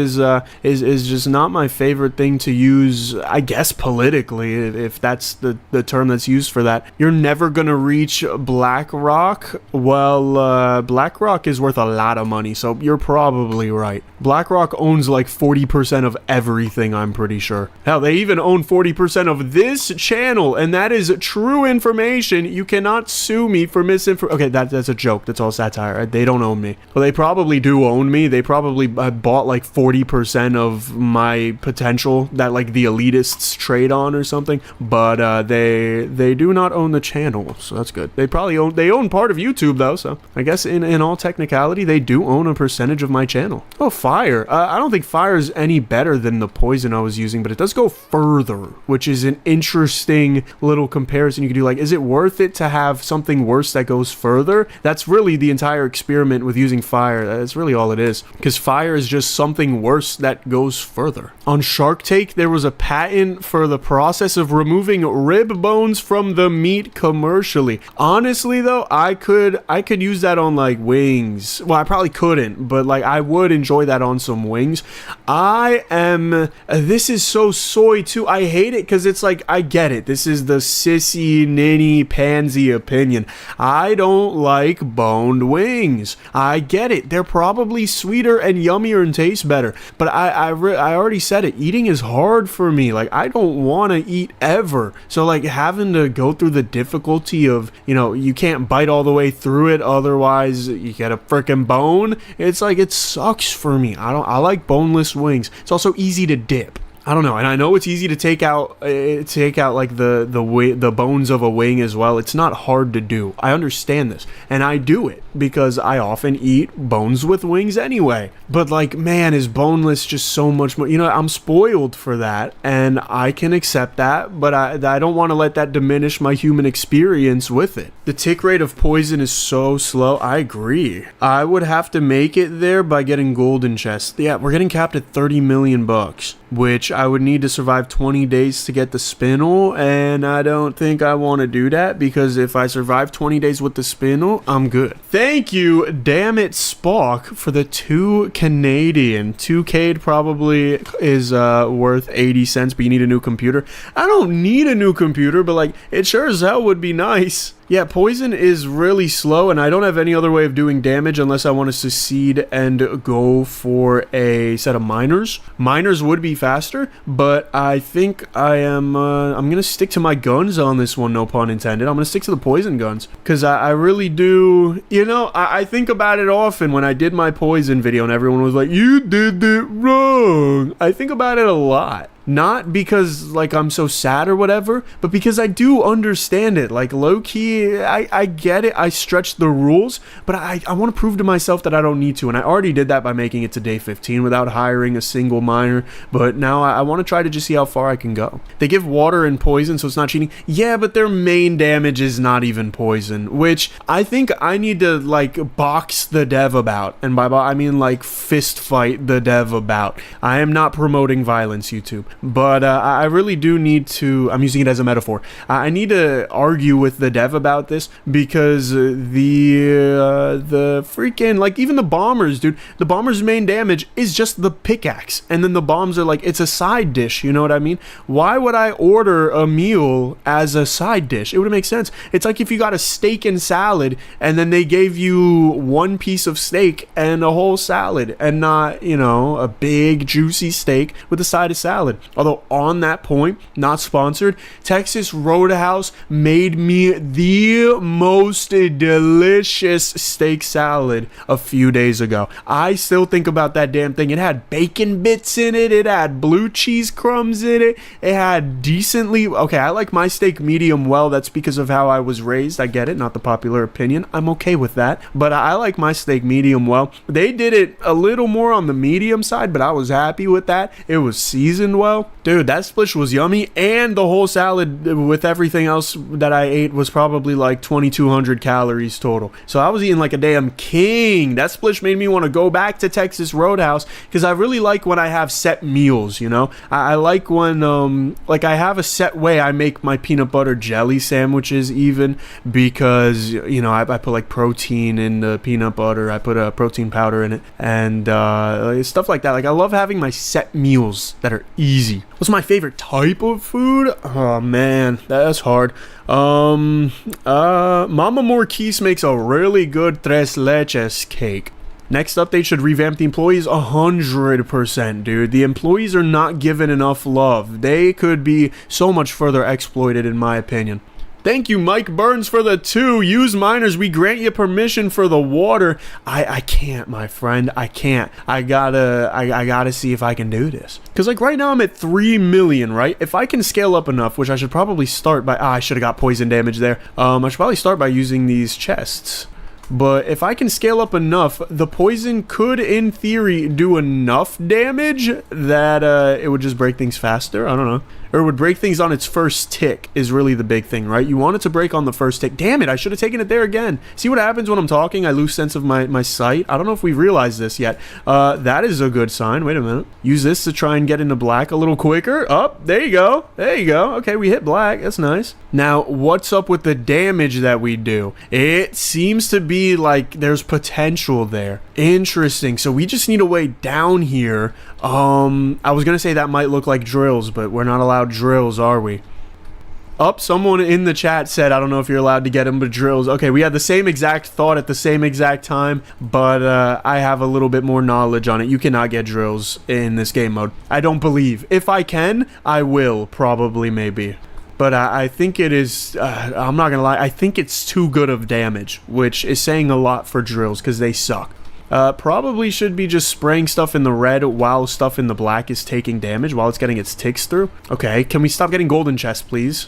Speaker 1: is just not my favorite thing to use, I guess, politically, if that's the term that's used for that. You're never going to reach BlackRock. Well, BlackRock is worth a lot of money, so you're probably right. BlackRock owns like 40% of everything, I'm pretty sure. Hell, they even own 40% of this channel, and that is true information. You cannot sue me for misinformation. Okay, that's a joke. That's all satire. Right? They don't own me. Well, they probably do own me. They probably bought like 40% of my potential that like the elitists trade on or something. But they do not own the channel, so that's good. They own part of YouTube though. So I guess in all technicality, they do own a percentage of my channel. Oh, fire. I don't think fire is any better than the poison I was using, but it does go further, which is an interesting little comparison you could do. Like, is it worth it to have something worse that goes further? That's really the entire experiment with using fire. That's really all it is, because fire is just something worse that goes further. On Shark Tank, there was a patent for the process of removing rib bones from the meat commercially. Honestly though, I could use that on like wings. Well, I probably couldn't, but like I would enjoy that on some wings. This is so soy too. I hate it because it's like, I get it. This is the sissy, ninny, pansy opinion. I don't like boned wings. I get it. They're probably sweeter and yummier and taste better. But I already said it. Eating is hard for me. Like, I don't want to eat ever. So like having to go through the difficulty of, you know, you can't bite all the way through it, otherwise you get a freaking bone. It's like, it sucks for me. I like boneless wings. It's also easy to dip. I don't know, and I know it's easy to take out like the bones of a wing as well. It's not hard to do. I understand this, and I do it because I often eat bones with wings anyway. But like, man, is boneless just so much more? You know, I'm spoiled for that, and I can accept that, but I don't want to let that diminish my human experience with it. The tick rate of poison is so slow. I agree. I would have to make it there by getting golden chests. Yeah, we're getting capped at 30 million bucks, which I would need to survive 20 days to get the spinel, and I don't think I want to do that, because if I survive 20 days with the spinel, I'm good. Thank you, damn it, Spock, for the 2 Canadian. 2K probably is worth 80 cents, but you need a new computer. I don't need a new computer, but like, it sure as hell would be nice. Yeah, poison is really slow, and I don't have any other way of doing damage unless I want to succeed and go for a set of miners. Miners would be faster, but I think I'm going to stick to my guns on this one, no pun intended. I'm going to stick to the poison guns, because I really do, you know, I think about it often when I did my poison video, and everyone was like, you did it wrong. I think about it a lot. Not because like I'm so sad or whatever, but because I do understand it. Like, low-key, I get it. I stretch the rules, but I want to prove to myself that I don't need to. And I already did that by making it to day 15 without hiring a single miner. But now I want to try to just see how far I can go. They give water and poison, so it's not cheating. Yeah, but their main damage is not even poison, which I think I need to like box the dev about. And by I mean like fist fight the dev about. I am not promoting violence, YouTube. but I really do need to, I'm using it as a metaphor. I need to argue with the dev about this because the freaking, like, even the bombers, dude, the bombers' main damage is just the pickaxe, and then the bombs are like, it's a side dish, you know what I mean? Why would I order a meal as a side dish? It would make sense. It's like if you got a steak and salad and then they gave you one piece of steak and a whole salad, and not, you know, a big juicy steak with a side of salad. Although on that point, not sponsored, Texas Roadhouse made me the most delicious steak salad a few days ago. I still think about that damn thing. It had bacon bits in it. It had blue cheese crumbs in it. It had decently, okay, I like my steak medium well. That's because of how I was raised. I get it, not the popular opinion. I'm okay with that, but I like my steak medium well. They did it a little more on the medium side, but I was happy with that. It was seasoned well. Dude, that splish was yummy, and the whole salad with everything else that I ate was probably like 2,200 calories total. So I was eating like a damn king. That splish made me want to go back to Texas Roadhouse because I really like when I have set meals, you know? I like when, like, I have a set way I make my peanut butter jelly sandwiches even, because, you know, I put like protein in the peanut butter. I put a protein powder in it, and stuff like that. Like, I love having my set meals that are easy. What's my favorite type of food? Oh man, that's hard. Mama Morquise makes a really good tres leches cake. Next up, they should revamp the employees 100%, dude. The employees are not given enough love. They could be so much further exploited, in my opinion. Thank you, Mike Burns, for the 2. Use miners. We grant you permission for the water. I can't, my friend. I can't. I gotta see if I can do this. Because, like, right now I'm at 3 million, right? If I can scale up enough, which I should probably start by... I should have got poison damage there. I should probably start by using these chests. But if I can scale up enough, the poison could, in theory, do enough damage that it would just break things faster. I don't know. Or it would break things on its first tick is really the big thing, right? You want it to break on the first tick. Damn it, I should have taken it there again. See what happens when I'm talking? I lose sense of my sight. I don't know if we realized this yet. That is a good sign. Wait a minute. Use this to try and get into black a little quicker. Oh, there you go. There you go. Okay, we hit black. That's nice. Now, what's up with the damage that we do? It seems to be like there's potential there. Interesting. So we just need a way down here. I was gonna say that might look like drills, but we're not allowed drills, are we? Someone in the chat said, I don't know if you're allowed to get them, but drills. Okay, we had the same exact thought at the same exact time, but I have a little bit more knowledge on it. You cannot get drills in this game mode. I don't believe. If I can, I will, probably, maybe. But I think it is, I'm not gonna lie, I think it's too good of damage, which is saying a lot for drills, because they suck. Probably should be just spraying stuff in the red while stuff in the black is taking damage, while it's getting its ticks through. Okay, can we stop getting golden chests, please?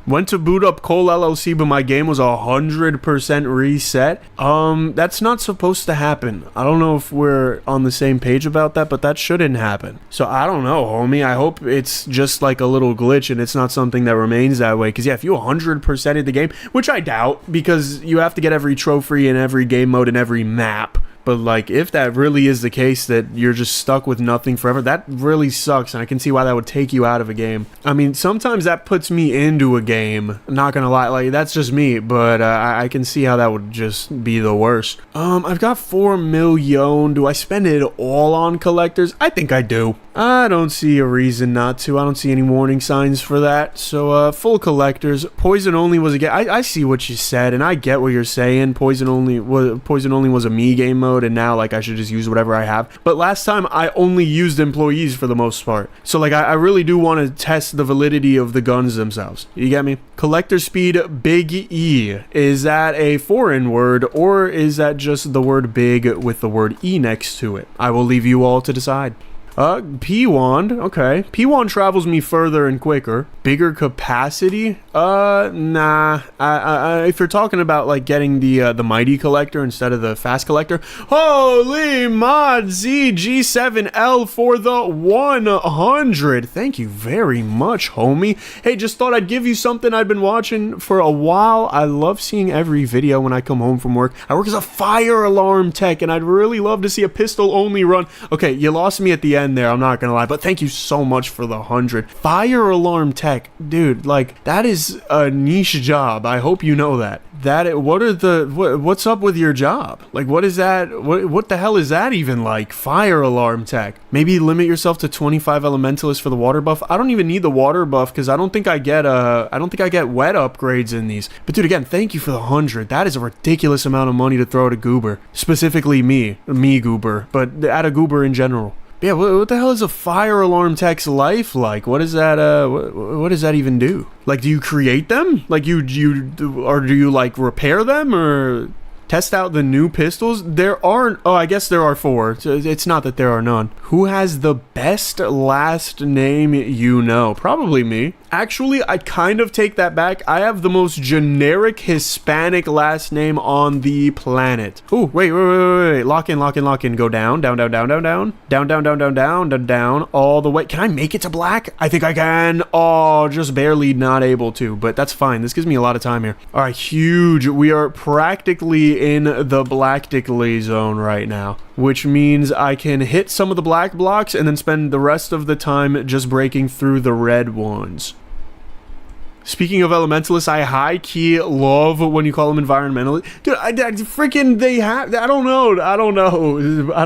Speaker 1: Went to boot up Cole LLC, but my game was 100% reset. That's not supposed to happen. I don't know if we're on the same page about that, but that shouldn't happen. So I don't know, homie. I hope it's just like a little glitch and it's not something that remains that way. Because yeah, if you 100%ed the game, which I doubt, because you have to get every trophy in every game mode and every map. But, like, if that really is the case, that you're just stuck with nothing forever, that really sucks, and I can see why that would take you out of a game. I mean, sometimes that puts me into a game, not gonna lie, like, that's just me, but I can see how that would just be the worst. I've got 4 million. Do I spend it all on collectors? I think I do. I don't see a reason not to. I don't see any warning signs for that. So, full collectors. Poison only was a I see what you said, and I get what you're saying. Poison only was a me game mode, and now, like, I should just use whatever I have. But last time, I only used employees for the most part. So, like, I really do want to test the validity of the guns themselves. You get me? Collector speed, big E. Is that a foreign word, or is that just the word big with the word E next to it? I will leave you all to decide. P-Wand, okay. P-Wand travels me further and quicker. Bigger capacity? Nah. If you're talking about, like, getting the Mighty Collector instead of the Fast Collector, holy mod ZG7L for the 100. Thank you very much, homie. Hey, just thought I'd give you something I've been watching for a while. I love seeing every video when I come home from work. I work as a fire alarm tech, and I'd really love to see a pistol-only run. Okay, you lost me at the end. end there, I'm not gonna lie, but thank you so much for the 100. Fire alarm tech, dude, like, that is a niche job. I hope you know that. What's up with your job? Like, what is that? What the hell is that even like? Fire alarm tech. Maybe limit yourself to 25 elementalists for the water buff. I don't even need the water buff because I don't think I get wet upgrades in these. But dude, again, thank you for the 100. That is a ridiculous amount of money to throw at a goober. Specifically me goober, but at a goober in general. Yeah, what the hell is a fire alarm tech's life like? What is that, what does that even do? Like, do you create them? Like, or do you, like, repair them, or test out the new pistols? I guess there are 4. So it's not that there are none. Who has the best last name you know? Probably me. Actually, I kind of take that back. I have the most generic Hispanic last name on the planet. Oh, wait. Lock in. Go down, all the way. Can I make it to black? I think I can. Oh, just barely not able to, but that's fine. This gives me a lot of time here. All right, huge. We are practically in the black-tically zone right now, which means I can hit some of the black blocks and then spend the rest of the time just breaking through the red ones. Speaking of elementalists, I high-key love when you call them environmentalists. Dude, I don't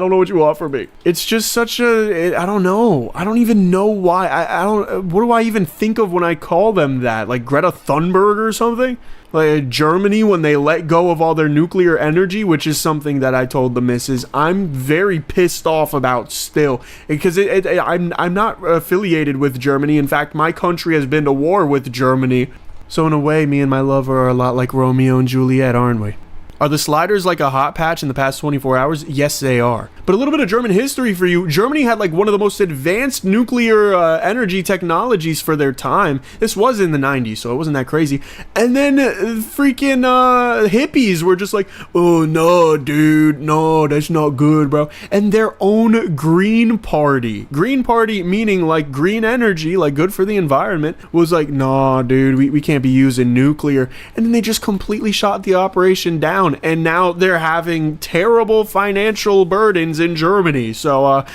Speaker 1: know what you offer me. It's just such I don't know. I don't even know why. What do I even think of when I call them that? Like Greta Thunberg or something? Like Germany, when they let go of all their nuclear energy, which is something that I told the missus I'm very pissed off about still, because I'm not affiliated with Germany. In fact, my country has been to war with Germany. So in a way, me and my lover are a lot like Romeo and Juliet, aren't we? Are the sliders like a hot patch in the past 24 hours? Yes, they are. But a little bit of German history for you. Germany had like one of the most advanced nuclear energy technologies for their time. This was in the 90s, so it wasn't that crazy. And then freaking hippies were just like, oh, no, dude, no, that's not good, bro. And their own Green Party meaning like green energy, like good for the environment, was like, nah, dude, we can't be using nuclear. And then they just completely shot the operation down. And now they're having terrible financial burdens in Germany. So,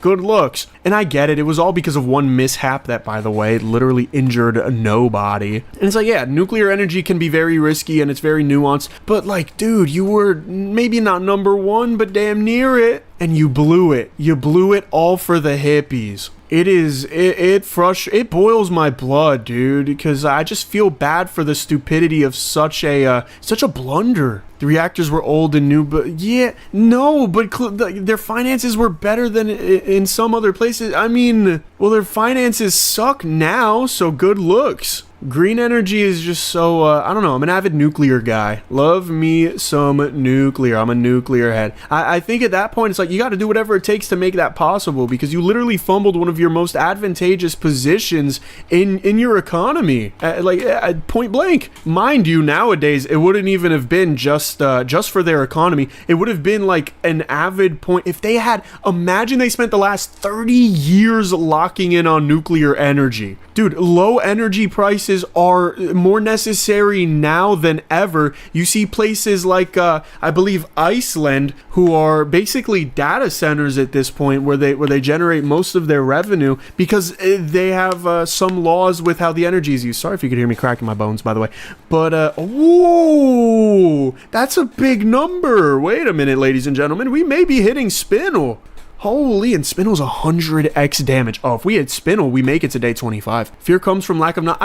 Speaker 1: good looks. And I get it. It was all because of one mishap that, by the way, literally injured nobody. And it's like, yeah, nuclear energy can be very risky and it's very nuanced. But like, dude, you were maybe not number 1, but damn near it. And you blew it. You blew it all for the hippies. It boils my blood, dude, because I just feel bad for the stupidity of such a blunder. The reactors were old and new, but yeah, no, but their finances were better than in some other places. I mean, well, their finances suck now, so good looks. Green energy is just so, I don't know, I'm an avid nuclear guy. Love me some nuclear. I'm a nuclear head. I think at that point, it's like, you got to do whatever it takes to make that possible, because you literally fumbled one of your most advantageous positions in your economy. Point blank. Mind you, nowadays, it wouldn't even have been just for their economy. It would have been like an avid point. If they had, imagine they spent the last 30 years locking in on nuclear energy. Dude, low energy prices are more necessary now than ever. You see places like, I believe Iceland, who are basically data centers at this point, where they generate most of their revenue because they have some laws with how the energy is used. Sorry if you could hear me cracking my bones, by the way. But, whoa, that's a big number. Wait a minute, ladies and gentlemen. We may be hitting Spinel. Holy, and Spinel's 100x damage. Oh, if we hit Spinel, we make it to day 25. Fear comes from lack of knowledge.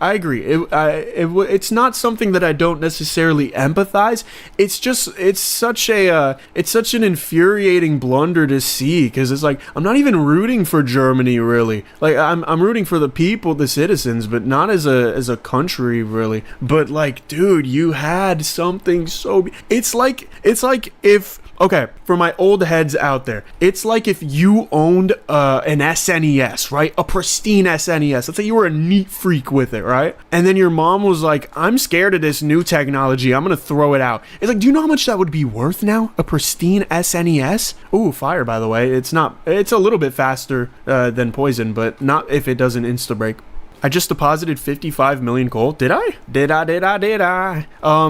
Speaker 1: I agree. It's not something that I don't necessarily empathize. It's such an infuriating blunder to see, because it's like, I'm not even rooting for Germany, really. Like, I'm rooting for the people, the citizens, but not as a country, really. But like, dude, you had something so... It's like if... Okay, for my old heads out there, it's like if you owned an SNES, right? A pristine SNES. Let's say you were a neat freak with it, right? And then your mom was like, I'm scared of this new technology. I'm going to throw it out. It's like, do you know how much that would be worth now? A pristine SNES? Ooh, fire, by the way. It's a little bit faster than poison, but not if it doesn't insta-break. I just deposited 55 million coal. Did I? Did I?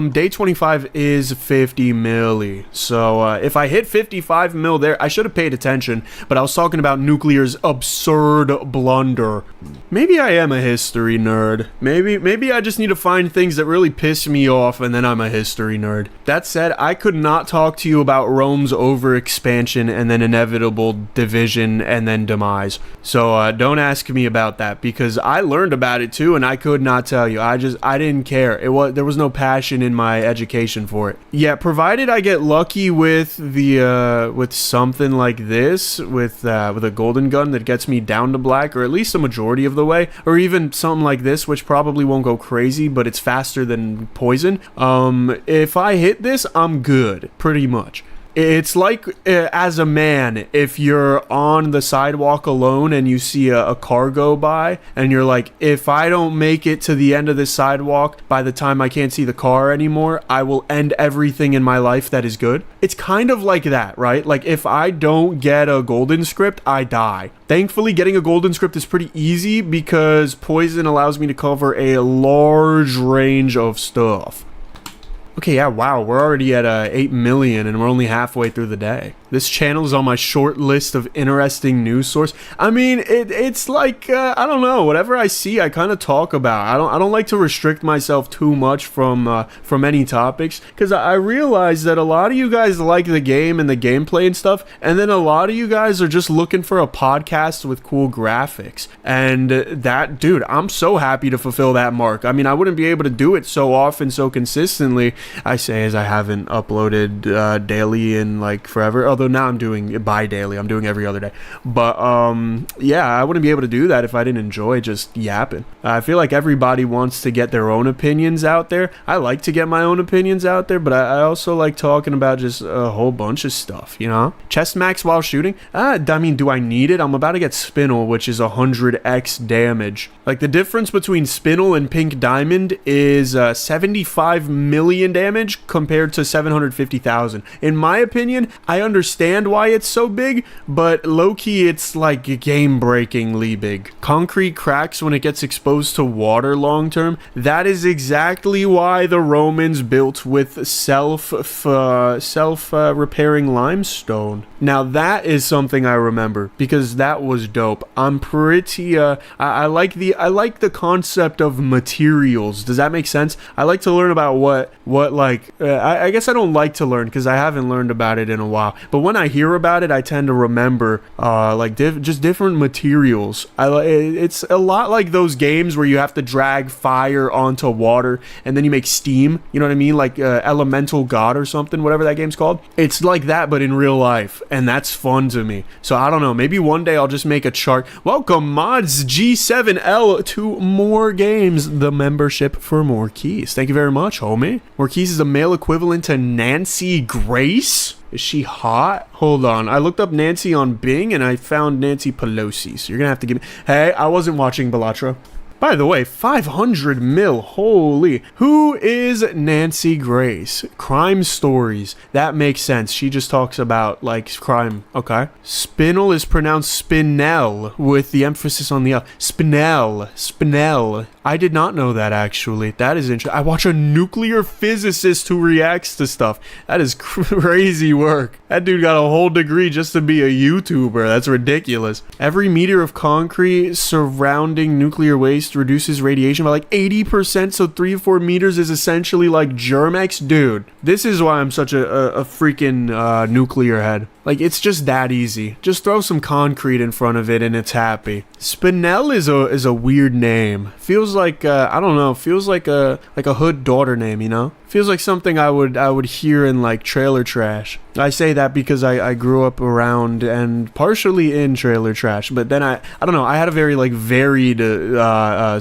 Speaker 1: Day 25 is 50 milli. So, if I hit 55 mil there, I should have paid attention, but I was talking about nuclear's absurd blunder. Maybe I am a history nerd. Maybe I just need to find things that really piss me off, and then I'm a history nerd. That said, I could not talk to you about Rome's overexpansion and then inevitable division and then demise. So, don't ask me about that, because I learned about it too, and I could not tell you. I didn't care. There was no passion in my education for it. Yeah, provided I get lucky with the with something like this, with a golden gun that gets me down to black, or at least a majority of the way, or even something like this, which probably won't go crazy, but it's faster than poison. If I hit this, I'm good, pretty much. It's like, as a man, if you're on the sidewalk alone and you see a car go by, and you're like, if I don't make it to the end of this sidewalk by the time I can't see the car anymore, I will end everything in my life that is good. It's kind of like that, right? Like, if I don't get a golden script, I die. Thankfully, getting a golden script is pretty easy because poison allows me to cover a large range of stuff. Okay, yeah, wow, we're already at 8 million and we're only halfway through the day. This channel is on my short list of interesting news source. I mean, it's like, I don't know, whatever I see, I kind of talk about. I don't like to restrict myself too much from any topics, because I realize that a lot of you guys like the game and the gameplay and stuff, and then a lot of you guys are just looking for a podcast with cool graphics. And that, dude, I'm so happy to fulfill that mark. I mean, I wouldn't be able to do it so often, so consistently, I say, as I haven't uploaded daily in like forever. Although now I'm doing it bi-daily. I'm doing every other day. But yeah, I wouldn't be able to do that if I didn't enjoy just yapping. I feel like everybody wants to get their own opinions out there. I like to get my own opinions out there, but I also like talking about just a whole bunch of stuff, you know? Chest max while shooting? I mean, do I need it? I'm about to get Spinel, which is 100x damage. Like, the difference between Spinel and Pink Diamond is 75 million damage compared to 750,000. In my opinion, I understand why it's so big, but low-key it's like game-breakingly big. Concrete cracks when it gets exposed to water long-term. That is exactly why the Romans built with self-repairing limestone. Now that is something I remember because that was dope. I'm pretty I like the concept of materials. Does that make sense? I like to learn about what like I guess I don't like to learn because I haven't learned about it in a while. But when I hear about it, I tend to remember like just different materials. It's a lot like those games where you have to drag fire onto water and then you make steam. You know what I mean? Like Elemental God or something, whatever that game's called. It's like that, but in real life. And that's fun to me. So I don't know. Maybe one day I'll just make a chart. Welcome mods G7L to more games. The membership for more keys. Thank you very much, homie. More keys is a male equivalent to Nancy Grace. Is she hot? Hold on. I looked up Nancy on Bing and I found Nancy Pelosi. So you're gonna have to give me. Hey, I wasn't watching Bellatra. By the way, 500 mil, holy. Who is Nancy Grace? Crime stories. That makes sense. She just talks about, like, crime. Okay. Spinel is pronounced Spinel, with the emphasis on the L. Spinel. I did not know that, actually. That is interesting. I watch a nuclear physicist who reacts to stuff. That is crazy work. That dude got a whole degree just to be a YouTuber. That's ridiculous. Every meter of concrete surrounding nuclear waste reduces radiation by like 80%, so 3 or 4 meters is essentially like Germex. Dude, this is why I'm such a freaking nuclear head. Like, it's just that easy. Just throw some concrete in front of it and it's happy. Spinel is a weird name. Feels like I don't know, feels like a hood daughter name, you know? Feels like something I would hear in like trailer trash. I say that because I grew up around and partially in trailer trash, but then I don't know, I had a very like varied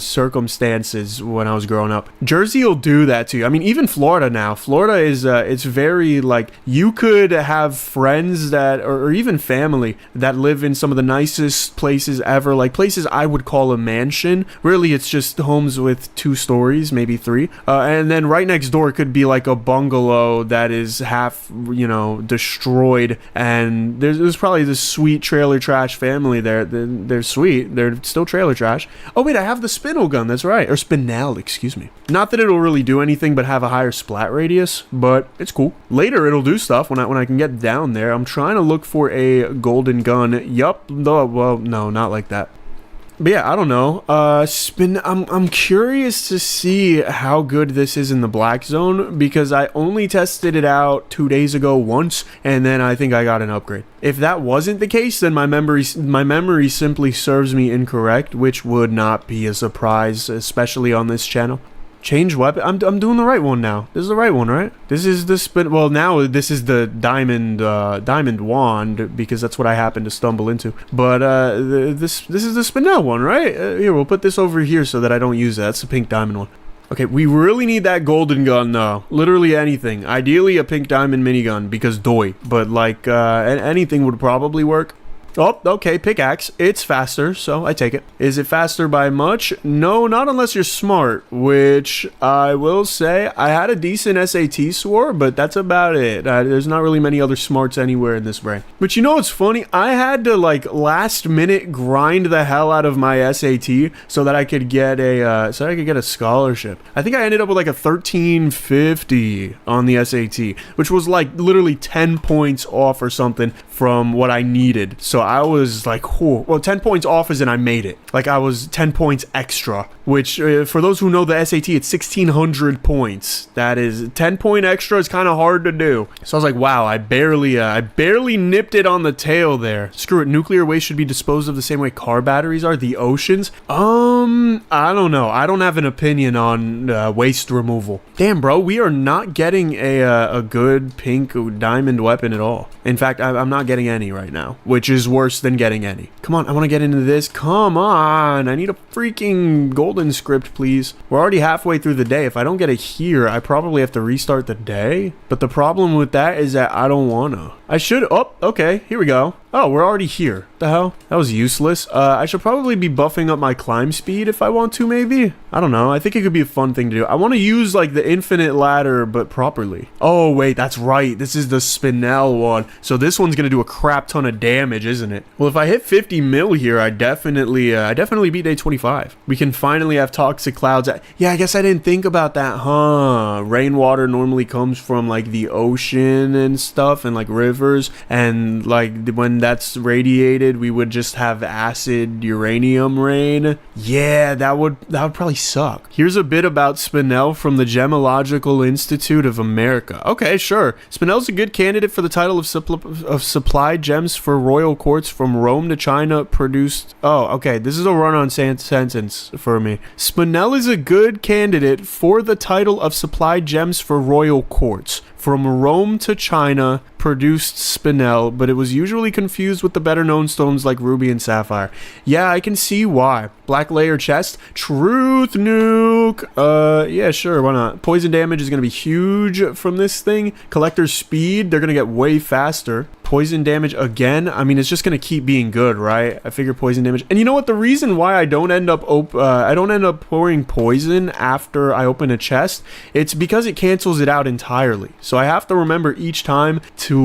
Speaker 1: circumstances when I was growing up. Jersey will do that to you. I mean, even Florida now. Florida is it's very like, you could have friends that, or even family that live in some of the nicest places ever, like places I would call a mansion. Really, it's just homes with 2 stories, maybe 3. And then right next door could be like a bungalow that is half, you know, destroyed. And there's probably this sweet trailer trash family there. They're sweet. They're still trailer trash. Oh, wait, I have the spinel gun. That's right. Or spinel, excuse me. Not that it'll really do anything but have a higher splat radius, but it's cool. Later, it'll do stuff when I can get down there. I'm trying to look for a golden gun. Yup. Well, no, not like that. But yeah, I don't know. I'm curious to see how good this is in the black zone, because I only tested it out 2 days ago once, and then I think I got an upgrade. If that wasn't the case, then my memory simply serves me incorrect, which would not be a surprise, especially on this channel. Change weapon. I'm doing the right one now. This is the right one, right? This is the spin. Well, now this is the diamond wand, because that's what I happened to stumble into. But this is the spinel one, right? Here, we'll put this over here so that I don't use that. That's the pink diamond one. Okay, we really need that golden gun though. Literally anything. Ideally a pink diamond minigun, because doy. But like anything would probably work. Oh, okay, pickaxe. It's faster, so I take it. Is it faster by much? No, not unless you're smart, which I will say I had a decent SAT score, but that's about it. There's not really many other smarts anywhere in this brain. But you know what's funny? I had to like last minute grind the hell out of my SAT so that I could get a scholarship. I think I ended up with like a 1350 on the SAT, which was like literally 10 points off or something from what I needed. So I was like, whoa. Well, 10 points off as in I made it. Like I was 10 points extra, which for those who know the SAT, it's 1600 points. That is 10 point extra is kind of hard to do. So I was like, wow, I barely nipped it on the tail there. Screw it. Nuclear waste should be disposed of the same way car batteries are. The oceans. I don't know. I don't have an opinion on waste removal. Damn, bro, we are not getting a good pink diamond weapon at all. In fact, I'm not getting any right now, which is worse than getting any. Come on, I want to get into this. Come on, I need a freaking golden script, please. We're already halfway through the day. If I don't get it here, I probably have to restart the day. But the problem with that is that I don't wanna. I should. Oh, okay, here we go. Oh, we're already here. The hell? That was useless. I should probably be buffing up my climb speed if I want to, maybe? I don't know. I think it could be a fun thing to do. I want to use, like, the infinite ladder, but properly. Oh, wait, that's right. This is the spinel one. So this one's gonna do a crap ton of damage, isn't it? Well, if I hit 50 mil here, I definitely beat day 25. We can finally have toxic clouds. Yeah, I guess I didn't think about that, huh? Rainwater normally comes from, like, the ocean and stuff, and, like, rivers, and, like, when that's radiated, we would just have acid uranium rain. Yeah, that would probably suck. Here's a bit about spinel from the Gemological Institute of America. Okay, sure. Spinel's a good candidate for the title of supplied gems for royal courts from Rome to China produced. Oh, okay. This is a run-on sentence for me. Spinel is a good candidate for the title of supplied gems for royal courts from Rome to China produced spinel, but it was usually confused with the better known stones like ruby and sapphire. Yeah, I can see why. Black layer chest, truth nuke. Yeah, sure, why not? Poison damage is gonna be huge from this thing. Collector's speed, they're gonna get way faster. Poison damage again. I mean, it's just gonna keep being good, right? I figure poison damage. And you know what? The reason why I don't end up pouring poison after I open a chest, it's because it cancels it out entirely. So I have to remember each time to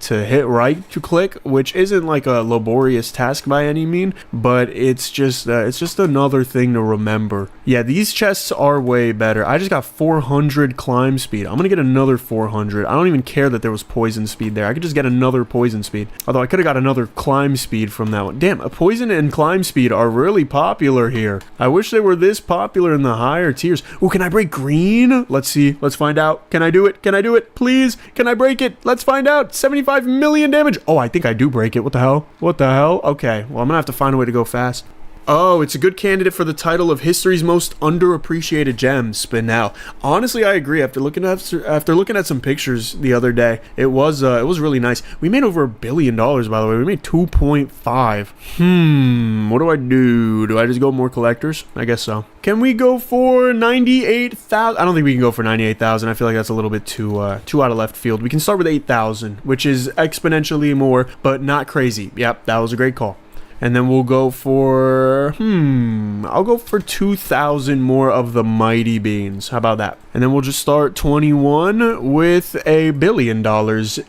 Speaker 1: hit right to click, which isn't like a laborious task by any mean, but it's just another thing to remember. Yeah, these chests are way better. I just got 400 climb speed. I'm gonna get another 400. I don't even care that there was poison speed there. I could just get another poison speed. Although I could have got another climb speed from that one. Damn, a poison and climb speed are really popular here. I wish they were this popular in the higher tiers. Oh, can I break green? Let's see. Let's find out. Can I do it? Can I do it? Please? Can I break it? Let's find out. 75 million damage. Oh, I think I do break it. What the hell? What the hell? Okay. Well, I'm gonna have to find a way to go fast. Oh, it's a good candidate for the title of history's most underappreciated gems. Spinel. Honestly, I agree. After looking at some pictures the other day, it was really nice. We made over $1 billion, by the way. We made 2.5. What do I do? Do I just go more collectors? I guess so. Can we go for 98,000? I don't think we can go for 98,000. I feel like that's a little bit too out of left field. We can start with 8,000, which is exponentially more, but not crazy. Yep, that was a great call. And then we'll go for, I'll go for 2,000 more of the mighty beans. How about that? And then we'll just start 21 with $1 billion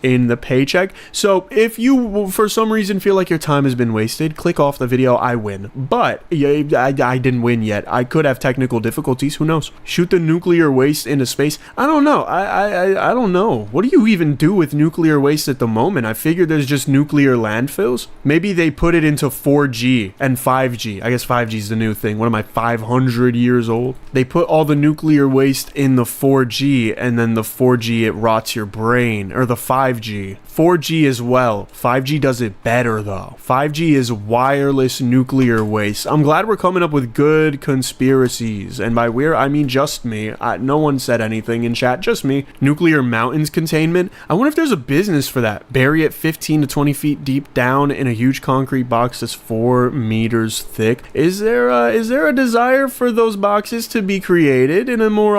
Speaker 1: in the paycheck. So if you, for some reason, feel like your time has been wasted, click off the video, I win. But I didn't win yet. I could have technical difficulties, who knows? Shoot the nuclear waste into space. I don't know. I don't know. What do you even do with nuclear waste at the moment? I figured there's just nuclear landfills. Maybe they put it into 4G and 5G. I guess 5G is the new thing. What am I, 500 years old? They put all the nuclear waste in the 4G, and then the 4G, it rots your brain. Or the 5G. 4G as well. 5G does it better though. 5G is wireless nuclear waste. I'm glad we're coming up with good conspiracies. And by we're, I mean just me. No one said anything in chat, just me. Nuclear mountains containment. I wonder if there's a business for that. Bury it 15 to 20 feet deep down in a huge concrete box that's 4 meters thick. Is there a desire for those boxes to be created in a more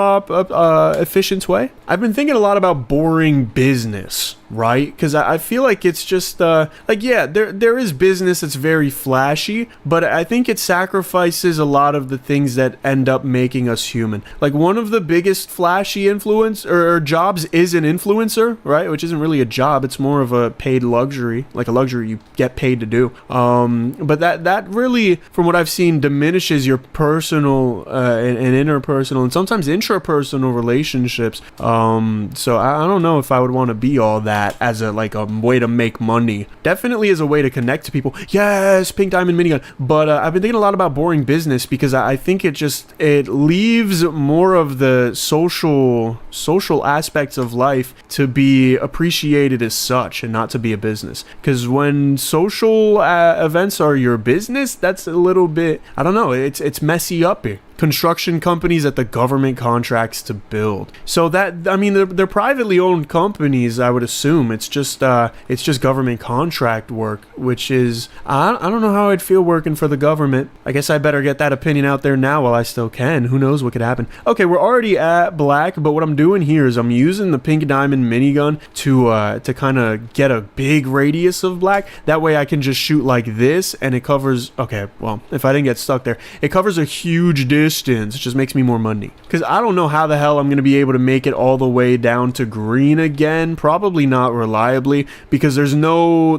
Speaker 1: efficient way? I've been thinking a lot about boring business, right? Because I feel like it's just like, yeah, there is business that's very flashy, but I think it sacrifices a lot of the things that end up making us human. Like one of the biggest flashy influence or jobs is an influencer, right? Which isn't really a job, it's more of a paid luxury, like a luxury you get paid to do. But that really, from what I've seen, diminishes your personal and interpersonal and sometimes intrapersonal relationships. So I don't know if I would want to be all that as a way to make money. Definitely as a way to connect to people. Yes, pink diamond minigun. But I've been thinking a lot about boring business because I think it leaves more of the social aspects of life to be appreciated as such and not to be a business. Because when social events are your business, that's a little bit, I don't know, it's messy up here. Construction companies that the government contracts to build. So that, I mean, they're privately owned companies, I would assume. It's just government contract work, which is, I don't know how I'd feel working for the government. I guess I better get that opinion out there now while I still can. Who knows what could happen. Okay, we're already at black, but what I'm doing here is I'm using the pink diamond minigun to kind of get a big radius of black. That way I can just shoot like this and it covers, okay, well, if I didn't get stuck there, it covers a huge distance. It just makes me more money because I don't know how the hell I'm going to be able to make it all the way down to green again. Probably not reliably because there's no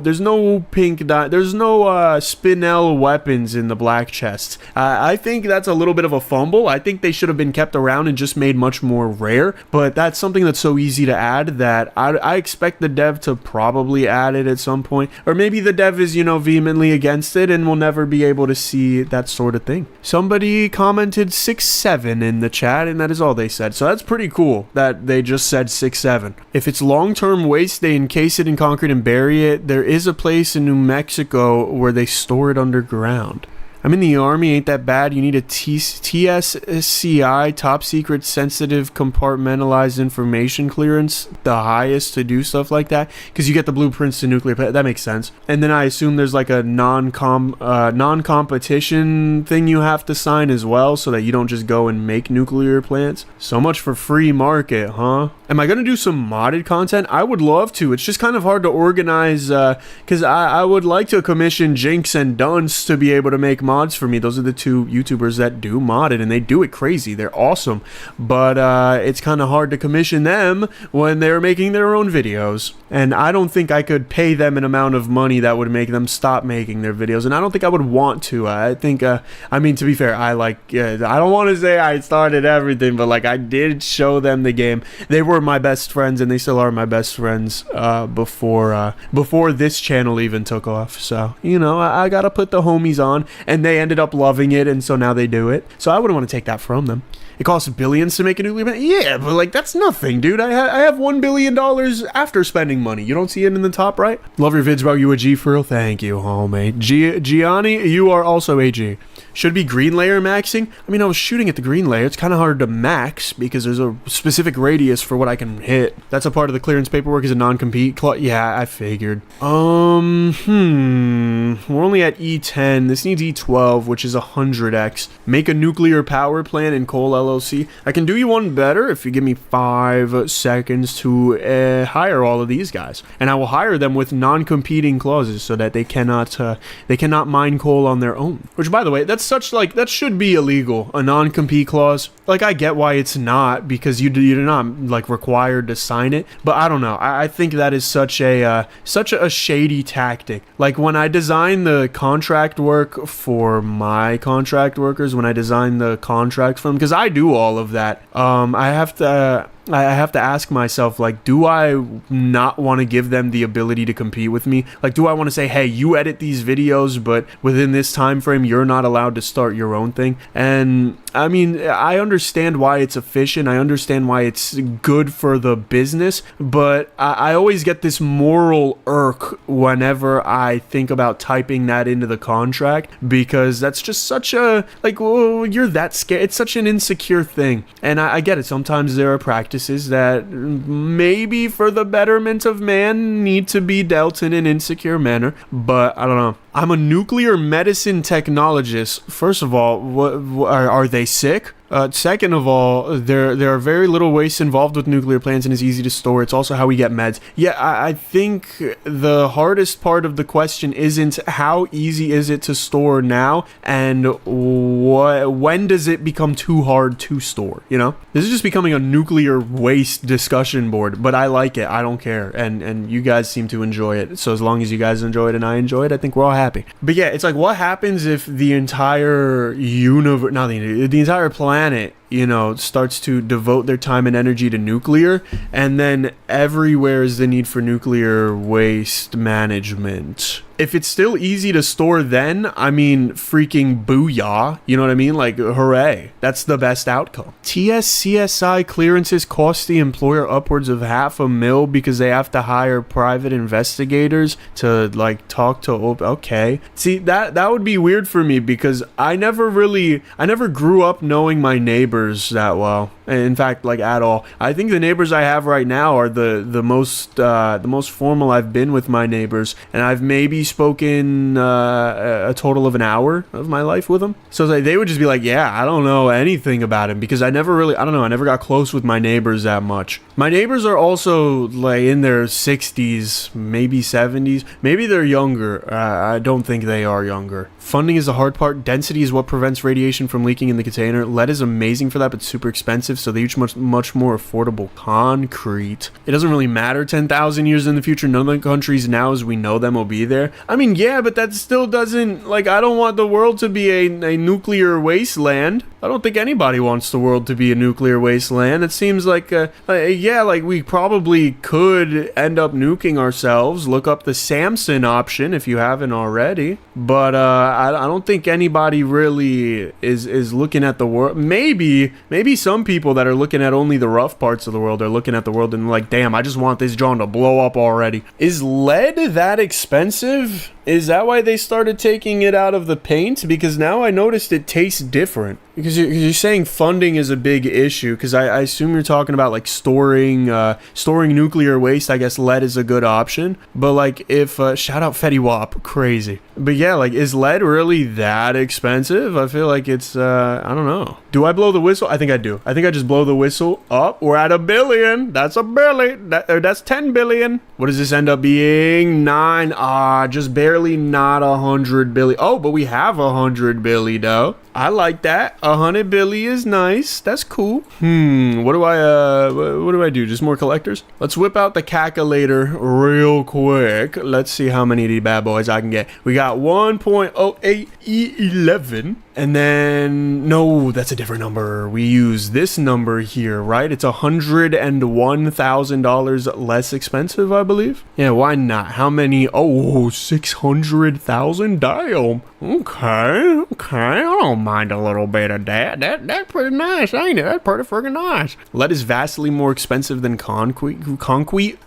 Speaker 1: pink there's no Spinel weapons in the black chests. I think that's a little bit of a fumble. I think they should have been kept around and just made much more rare, but that's something that's so easy to add that I expect the dev to probably add it at some point, or maybe the dev is, vehemently against it and we'll never be able to see that sort of thing. Somebody commented 6'7" in the chat, and that is all they said. So that's pretty cool that they just said 6'7". If it's long-term waste, they encase it in concrete and bury it. There is a place in New Mexico where they store it underground. I'm in the Army, ain't that bad? You need a TSCI, top secret sensitive compartmentalized information clearance, the highest to do stuff like that, because you get the blueprints to nuclear, that makes sense. And then I assume there's like a non-competition thing you have to sign as well, so that you don't just go and make nuclear plants. So much for free market, huh? Am I going to do some modded content? I would love to. It's just kind of hard to organize, because I would like to commission Jinx and Dunce to be able to make mods for me. Those are the two YouTubers that do modded, and they do it crazy. They're awesome. But it's kind of hard to commission them when they're making their own videos. And I don't think I could pay them an amount of money that would make them stop making their videos. And I don't think I would want to. I think, I mean, to be fair, I don't want to say I started everything, but I did show them the game. They were my best friends, and they still are my best friends before this channel even took off. So, I gotta put the homies on, and they ended up loving it, and so now they do it. So I wouldn't want to take that from them. it costs billions to make a nuclear plant. Yeah, but like that's nothing, dude. I have $1 billion after spending money. You don't see it in the top right? Love your vids, bro. You a G for real? Thank you, homie. Gianni, you are also a G. Should be green layer maxing. I mean, I was shooting at the green layer. It's kind of hard to max because there's a specific radius for what I can hit. That's a part of the clearance paperwork is a non-compete clause. Yeah, I figured. We're only at E10. This needs E12, which is 100x. Make a nuclear power plant in Coal LLC. I can do you one better if you give me 5 seconds to hire all of these guys, and I will hire them with non-competing clauses so that they cannot mine coal on their own. Which, by the way, that's that should be illegal. A non-compete clause. Like, I get why it's not, because you're not like required to sign it, but I don't know. I think that is such a shady tactic. Like, when I design the contract work for my contract workers, when I design the contracts for them, because I do all of that, I have to ask myself, like, do I not want to give them the ability to compete with me? Like, do I want to say, hey, you edit these videos, but within this time frame, you're not allowed to start your own thing? And I mean, I understand why it's efficient. I understand why it's good for the business, but I always get this moral irk whenever I think about typing that into the contract, because that's just such a, like, well, you're that scared. It's such an insecure thing. And I get it. Sometimes there are practices that maybe for the betterment of man need to be dealt in an insecure manner, but I don't know. I'm a nuclear medicine technologist. First of all, what are they sick? Second of all, there are very little waste involved with nuclear plants, and it's easy to store. It's also how we get meds. Yeah, I think the hardest part of the question isn't how easy is it to store now, and when does it become too hard to store, you know? This is just becoming a nuclear waste discussion board, but I like it. I don't care, and you guys seem to enjoy it. So as long as you guys enjoy it and I enjoy it, I think we're all happy. But yeah, it's like, what happens if the entire universe, not the entire planet, you know, starts to devote their time and energy to nuclear, and then everywhere is the need for nuclear waste management? If it's still easy to store, then I mean, freaking booyah, you know what I mean? Like, hooray, that's the best outcome. TSCSI clearances cost the employer upwards of $500,000 because they have to hire private investigators to like talk to. Okay, see, that would be weird for me, because I never grew up knowing my neighbors that well. In fact, like, at all. I think the neighbors I have right now are the most formal I've been with my neighbors, and I've maybe spoken a total of an hour of my life with them. So like, they would just be like, yeah, I don't know anything about him, because I never got close with my neighbors that much. My neighbors are also like in their 60s, maybe 70s, maybe they're younger. I don't think they are younger. Funding is the hard part. Density is what prevents radiation from leaking in the container. Lead is amazing for that, but super expensive, so they use much more affordable concrete. It doesn't really matter 10,000 years in the future. None of the countries now as we know them will be there. I mean, yeah, but that still doesn't, like, I don't want the world to be a nuclear wasteland. I don't think anybody wants the world to be a nuclear wasteland. It seems like, yeah, like, we probably could end up nuking ourselves. Look up the Samson option if you haven't already. But I don't think anybody really is looking at the world. Maybe some people that are looking at only the rough parts of the world are looking at the world and like, damn, I just want this John to blow up already. Is lead that expensive? Is that why they started taking it out of the paint? Because now I noticed it tastes different. Because you're saying funding is a big issue. Because I assume you're talking about like storing nuclear waste. I guess lead is a good option. But like, if shout out Fetty Wap, crazy. But yeah, like, is lead really that expensive? I feel like it's I don't know. Do I blow the whistle? I think I do. I think I just blow the whistle up. We're at $1 billion. That's $1 billion. That's 10 billion. What does this end up being? 9. Just barely not 100 billion. Oh, but we have 100 billion though. I like that. 100 billion is nice. That's cool. What do I do? Just more collectors? Let's whip out the calculator real quick. Let's see how many of these bad boys I can get. We got 1.08E11. And then, no, that's a different number. We use this number here, right? It's $101,000 less expensive, I believe. Yeah, why not? How many? Oh, 600,000? Damn. Okay. I don't mind a little bit of that. That's pretty nice, ain't it? That's pretty freaking nice. Lead is vastly more expensive than concrete.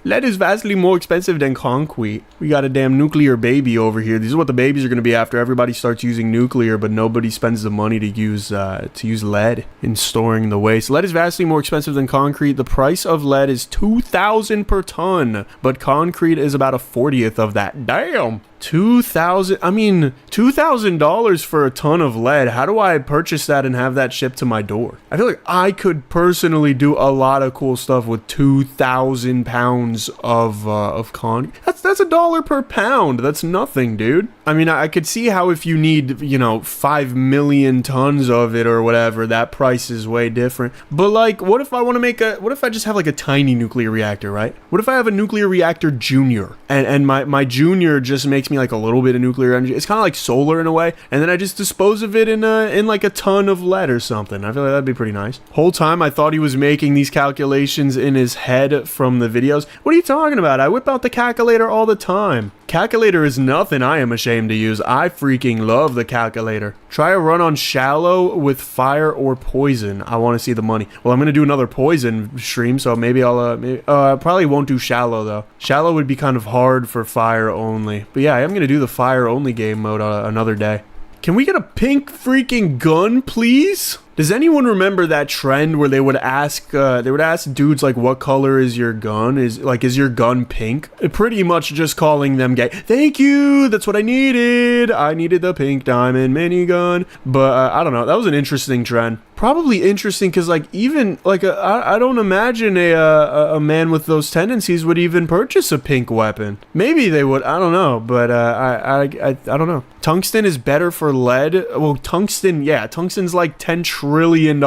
Speaker 1: Lead is vastly more expensive than concrete. We got a damn nuclear baby over here. These are what the babies are going to be after everybody starts using nuclear, but nobody spends the money to use lead in storing the waste. Lead is vastly more expensive than concrete. The price of lead is $2,000 per ton, but concrete is about a 40th of that. Damn. $2,000 for a ton of lead. How do I purchase that and have that shipped to my door? I feel like I could personally do a lot of cool stuff with 2,000 pounds of concrete. That's $1 per pound. That's nothing, dude. I mean, I could see how if you need, 5 million tons of it or whatever, that price is way different. But like, what if I want to what if I just have like a tiny nuclear reactor, right? What if I have a nuclear reactor junior and my junior just makes me like a little bit of nuclear energy? It's kind of like solar in a way, and then I just dispose of it in like a ton of lead or something. I feel like that'd be pretty nice. Whole time I thought he was making these calculations in his head from the videos. What are you talking about? I whip out the calculator all the time. Calculator is nothing I am ashamed to use. I freaking love the calculator. Try a run on shallow with fire or poison. I want to see the money. Well, I'm going to do another poison stream, so maybe I probably won't do shallow though. Shallow would be kind of hard for fire only. But yeah, I am going to do the fire only game mode another day. Can we get a pink freaking gun, please? Does anyone remember that trend where they would ask dudes like, what color is your gun? Is your gun pink? Pretty much just calling them gay. Thank you, that's what I needed. I needed the pink diamond minigun. But I don't know, that was an interesting trend. Probably interesting because like even like I don't imagine a man with those tendencies would even purchase a pink weapon. Maybe they would, I don't know, but I don't know. Tungsten is better for lead. Well, tungsten's like $10 trillion.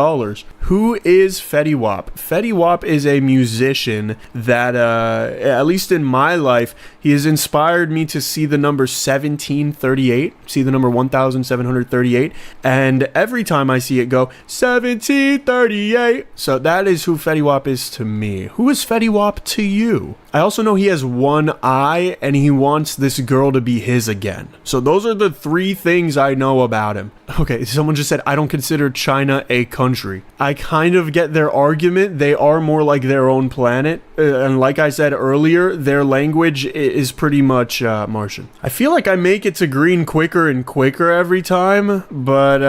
Speaker 1: Who is Fetty Wap? Fetty Wap is a musician that, at least in my life, he has inspired me to see the number 1738, see the number 1738, and every time I see it go, 1738. So that is who Fetty Wap is to me. Who is Fetty Wap to you? I also know he has one eye, and he wants this girl to be his again. So those are the 3 things I know about him. Okay, someone just said, I don't consider China a country. I kind of get their argument. They are more like their own planet. And like I said earlier, their language is pretty much Martian. I feel like I make it to green quicker and quicker every time, but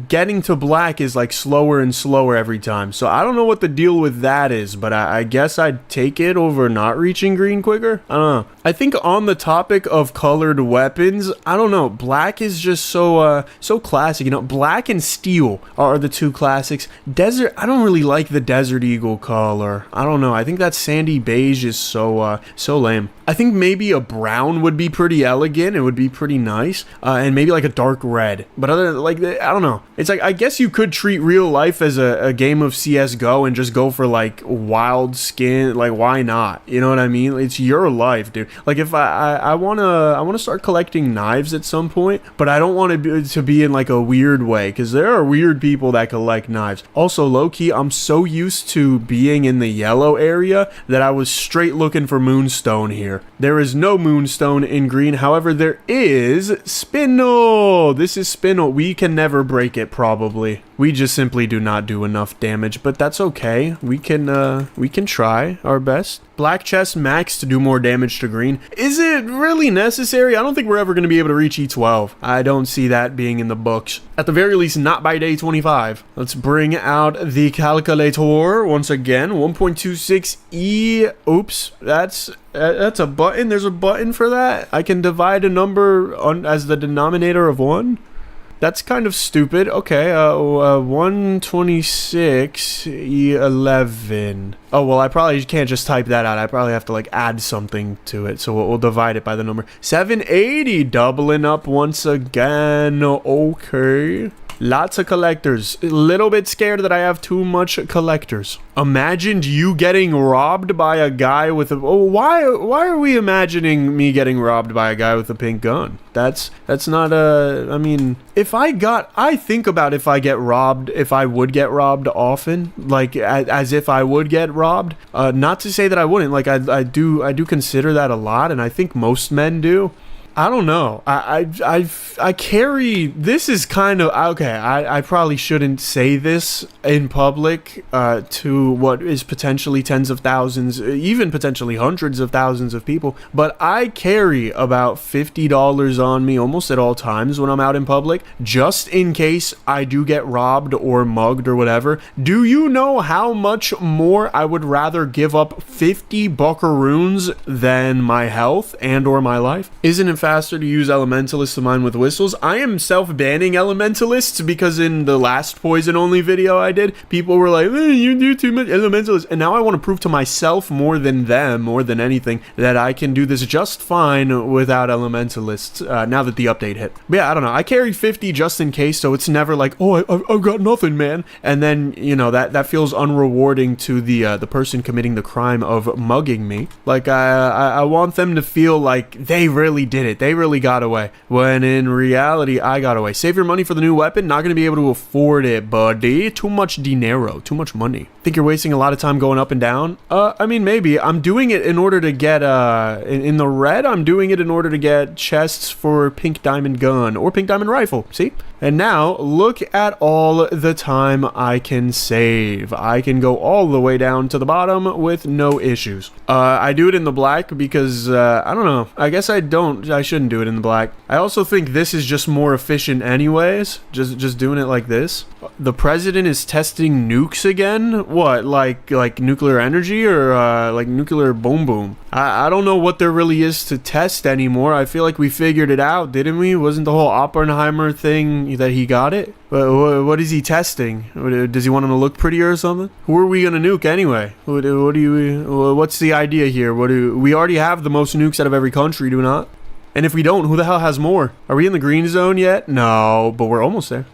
Speaker 1: getting to black is like slower and slower every time. So I don't know what the deal with that is, but I guess I'd take it over not reaching green quicker. I don't know. I think on the topic of colored weapons, I don't know. Black is just so classic. Black and steel are the 2 classics. Desert, I don't really like the Desert Eagle color. I don't know. I think that sandy beige is so lame. I think maybe a brown would be pretty elegant. It would be pretty nice. And maybe like a dark red. But other than, like, I don't know. It's like, I guess you could treat real life as a game of CSGO and just go for like wild skin. Like, why not? You know what I mean? It's your life, dude. Like, if I want to start collecting knives at some point, but I don't want to be in like a weird way, because there are weird people that collect knives. Also, low-key, I'm so used to being in the yellow area that I was straight looking for moonstone here. There is no moonstone in green. However, there is spinel. This is spinel. We can never break it, probably. We just simply do not do enough damage, but that's okay. We can try our best. Black chest max to do more damage to green. Is it really necessary? I don't think we're ever going to be able to reach E12. I don't see that being in the books. At the very least, not by day 25. Let's bring out the calculator once again. 1.26 E. Oops, that's a button. There's a button for that. I can divide a number as the denominator of 1. That's kind of stupid. Okay, 126 E11. Oh, well, I probably can't just type that out. I probably have to, like, add something to it. So we'll divide it by the number. 780, doubling up once again. Okay. Lots of collectors. A little bit scared that I have too much collectors. Imagined you getting robbed by a guy with a... Oh, why are we imagining me getting robbed by a guy with a pink gun? That's not a... I mean, I think about if I get robbed, if I would get robbed often, like as if I would get robbed. Not to say that I wouldn't. Like I do consider that a lot, and I think most men do. I don't know. I carry. This is kind of okay. I probably shouldn't say this in public to what is potentially tens of thousands, even potentially hundreds of thousands of people. But I carry about $50 on me almost at all times when I'm out in public, just in case I do get robbed or mugged or whatever. Do you know how much more I would rather give up 50 buckaroons than my health and or my life? Isn't it faster to use elementalists to mine with whistles? I am self-banning elementalists because in the last poison only video I did, people were like, you do too much elementalists, and now I want to prove to myself more than them, more than anything, that I can do this just fine without elementalists now that the update hit. But yeah, I don't know. I carry 50 just in case, so it's never like, oh, I've got nothing, man. And then, you know, that feels unrewarding to the person committing the crime of mugging me. Like, I want them to feel like they really did it. They really got away. When in reality, I got away. Save your money for the new weapon. Not going to be able to afford it, buddy. Too much dinero. Too much money. Think you're wasting a lot of time going up and down? I mean, maybe. I'm doing it in order to get, in the red, I'm doing it in order to get chests for pink diamond gun or pink diamond rifle. See? And now, look at all the time I can save. I can go all the way down to the bottom with no issues. I do it in the black because, I don't know. I guess I shouldn't do it in the black. I also think this is just more efficient anyways. Just doing it like this. The president is testing nukes again? What, like nuclear energy or, like nuclear boom boom? I don't know what there really is to test anymore. I feel like we figured it out, didn't we? Wasn't the whole Oppenheimer thing that he got it? What is he testing? Does he want him to look prettier or something? Who are we gonna nuke anyway? What's the idea here? We already have the most nukes out of every country, do we not? And if we don't, who the hell has more? Are we in the green zone yet? No, but we're almost there.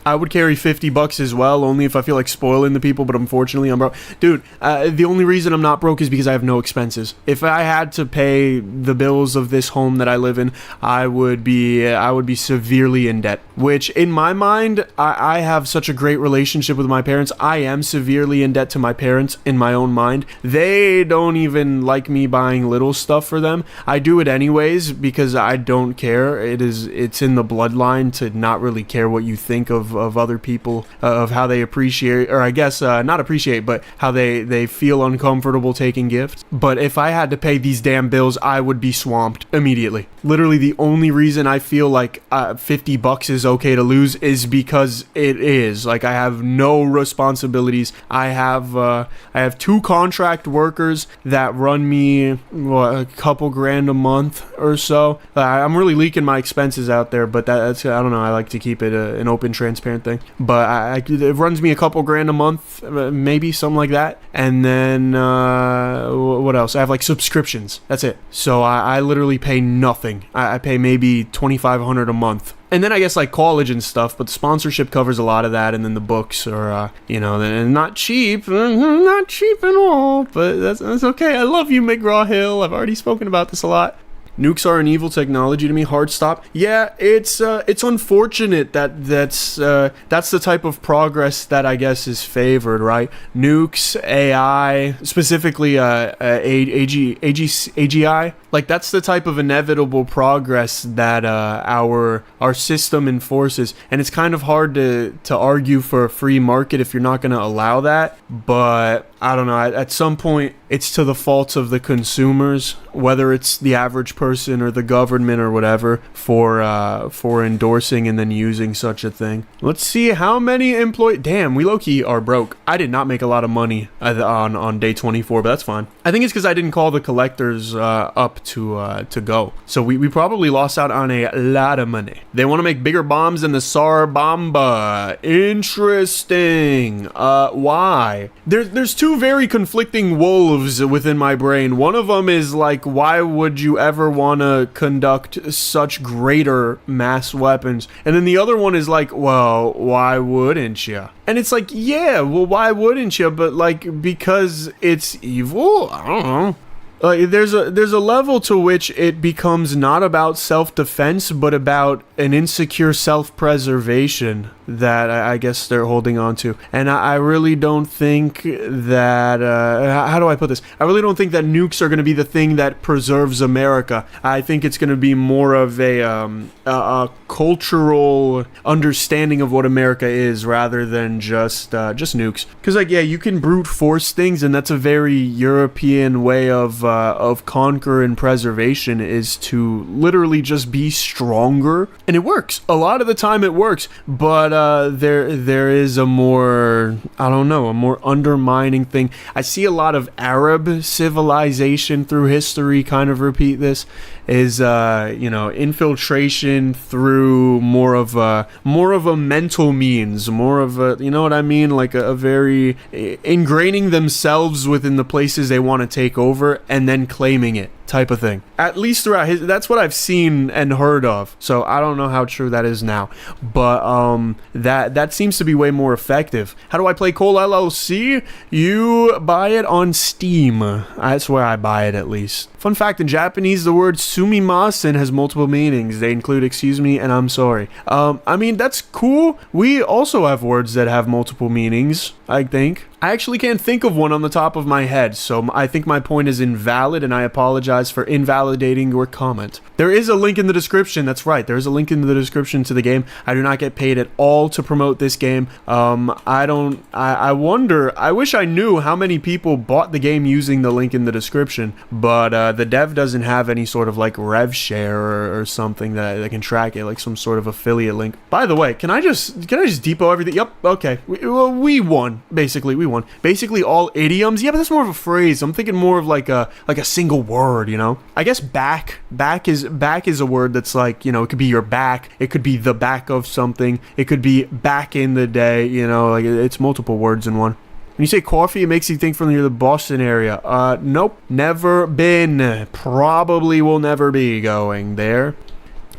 Speaker 1: I would carry 50 bucks as well, only if I feel like spoiling the people, but unfortunately I'm broke. Dude, the only reason I'm not broke is because I have no expenses. If I had to pay the bills of this home that I live in, I would be severely in debt, which in my mind, I have such a great relationship with my parents. I am severely in debt to my parents in my own mind. They don't even like me buying little stuff for them. I do it anyways because I don't care. It's in the bloodline to not really care what you think of other people, of how they appreciate, or I guess not appreciate, but how they feel uncomfortable taking gifts. But if I had to pay these damn bills, I would be swamped immediately. Literally the only reason I feel like 50 bucks is okay to lose is because it is. Like, I have no responsibilities. I have 2 contract workers that run me a couple grand a month or so. I'm really leaking my expenses out there, but that's, I don't know, I like to keep it an open, transparent thing, but it runs me a couple grand a month, maybe something like that. And then what else? I have like subscriptions. That's it. So I literally pay nothing. I pay maybe $2,500 a month. And then I guess like college and stuff, but the sponsorship covers a lot of that, and then the books are, not cheap, not cheap at all, but that's okay. I love you, McGraw-Hill. I've already spoken about this a lot. Nukes are an evil technology to me. Hard stop. Yeah, it's unfortunate that's the type of progress that I guess is favored, right? Nukes, AI, specifically AGI. Like, that's the type of inevitable progress that our system enforces, and it's kind of hard to argue for a free market if you're not going to allow that. But I don't know. At some point, it's to the fault of the consumers, whether it's the average person or the government or whatever, for endorsing and then using such a thing. Let's see how many employees. Damn, we low-key are broke. I did not make a lot of money on day 24, but that's fine. I think it's because I didn't call the collectors up to go. So we probably lost out on a lot of money. They want to make bigger bombs than the Tsar Bomba. Interesting. Why? There's 2 very conflicting wolves within my brain. One of them is like, why would you ever want to conduct such greater mass weapons? And then the other one is like, well, why wouldn't you? And it's like, yeah, well, why wouldn't you? But like, because it's evil? I don't know. There's a level to which it becomes not about self-defense, but about an insecure self-preservation that I guess they're holding on to. And I really don't think that, how do I put this? I really don't think that nukes are going to be the thing that preserves America. I think it's going to be more of a cultural understanding of what America is rather than just nukes. Because, like, yeah, you can brute force things, and that's a very European way of conquer and preservation, is to literally just be stronger. And it works. A lot of the time it works, but there is a more, I don't know, a more undermining thing. I see a lot of Arab civilization through history kind of repeat this, is infiltration through more of a mental means, more of a, you know what I mean, like a very ingraining themselves within the places they want to take over and then claiming it type of thing. At least throughout that's what I've seen and heard of. So I don't know how true that is now, but that seems to be way more effective. How do I play Cole LLC? You buy it on Steam. That's where I buy it, at least. Fun fact, in Japanese, the word sumimasen has multiple meanings. They include excuse me and I'm sorry. I mean, that's cool. We also have words that have multiple meanings, I think. I actually can't think of one on the top of my head, so I think my point is invalid, and I apologize for invalidating your comment. There is a link in the description. That's right, there is a link in the description to the game. I do not get paid at all to promote this game. I wonder, I wish I knew how many people bought the game using the link in the description, but the dev doesn't have any sort of like rev share or something that can track it, like some sort of affiliate link. By the way, can I just depot everything? Yep, okay. We won, basically. We won. Basically all idioms. Yeah, but that's more of a phrase. I'm thinking more of like a single word, you know? I guess back is a word that's like, you know, it could be your back, it could be the back of something, it could be back in the day, you know, like it's multiple words in one. When you say coffee, it makes you think from near the Boston area. Nope, never been. Probably will never be going there.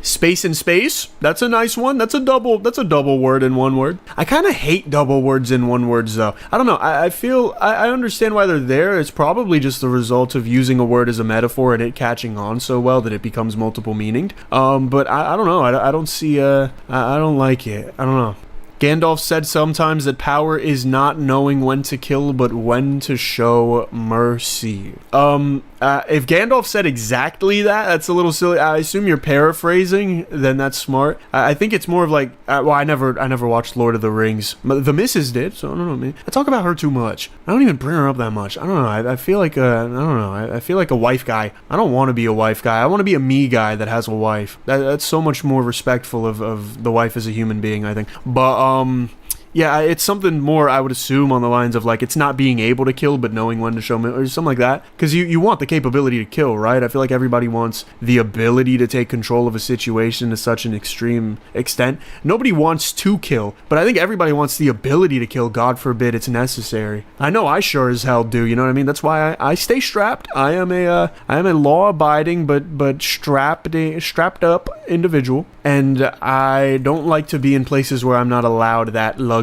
Speaker 1: Space in space, that's a nice one. That's a double word in one word. I kind of hate double words in one words though. I don't know, I feel I understand why they're there. It's probably just the result of using a word as a metaphor and it catching on so well that it becomes multiple meaninged. But I don't know, I don't see I don't like it. I don't know. Gandalf said sometimes that power is not knowing when to kill, but when to show mercy. If Gandalf said exactly that, that's a little silly. I assume you're paraphrasing, then that's smart. I think it's more of like, well, I never watched Lord of the Rings. The missus did, so I don't know, man. I talk about her too much. I don't even bring her up that much. I don't know, I feel like I don't know, I feel like a wife guy. I don't want to be a wife guy. I want to be a me guy that has a wife. That's so much more respectful of the wife as a human being, I think. But, yeah, it's something more, I would assume, on the lines of, like, it's not being able to kill, but knowing when to show me, or something like that. Because you want the capability to kill, right? I feel like everybody wants the ability to take control of a situation to such an extreme extent. Nobody wants to kill, but I think everybody wants the ability to kill, God forbid it's necessary. I know I sure as hell do, you know what I mean? That's why I stay strapped. I am a law-abiding, but strapped up individual, and I don't like to be in places where I'm not allowed that luxury.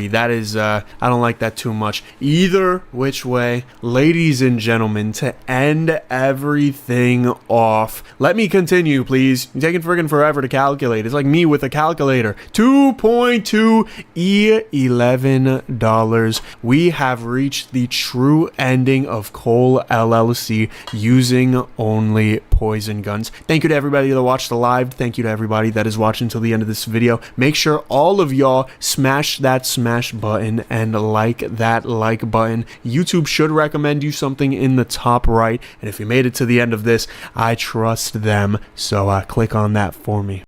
Speaker 1: That is, I don't like that too much. Either which way, ladies and gentlemen, to end everything off, let me continue, please. You're taking friggin' forever to calculate. It's like me with a calculator. $2.2 $11. We have reached the true ending of Cole LLC using only poison guns. Thank you to everybody that watched the live. Thank you to everybody that is watching till the end of this video. Make sure all of y'all smash that smash button and like that like button. YouTube should recommend you something in the top right, and if you made it to the end of this, I trust them, so click on that for me.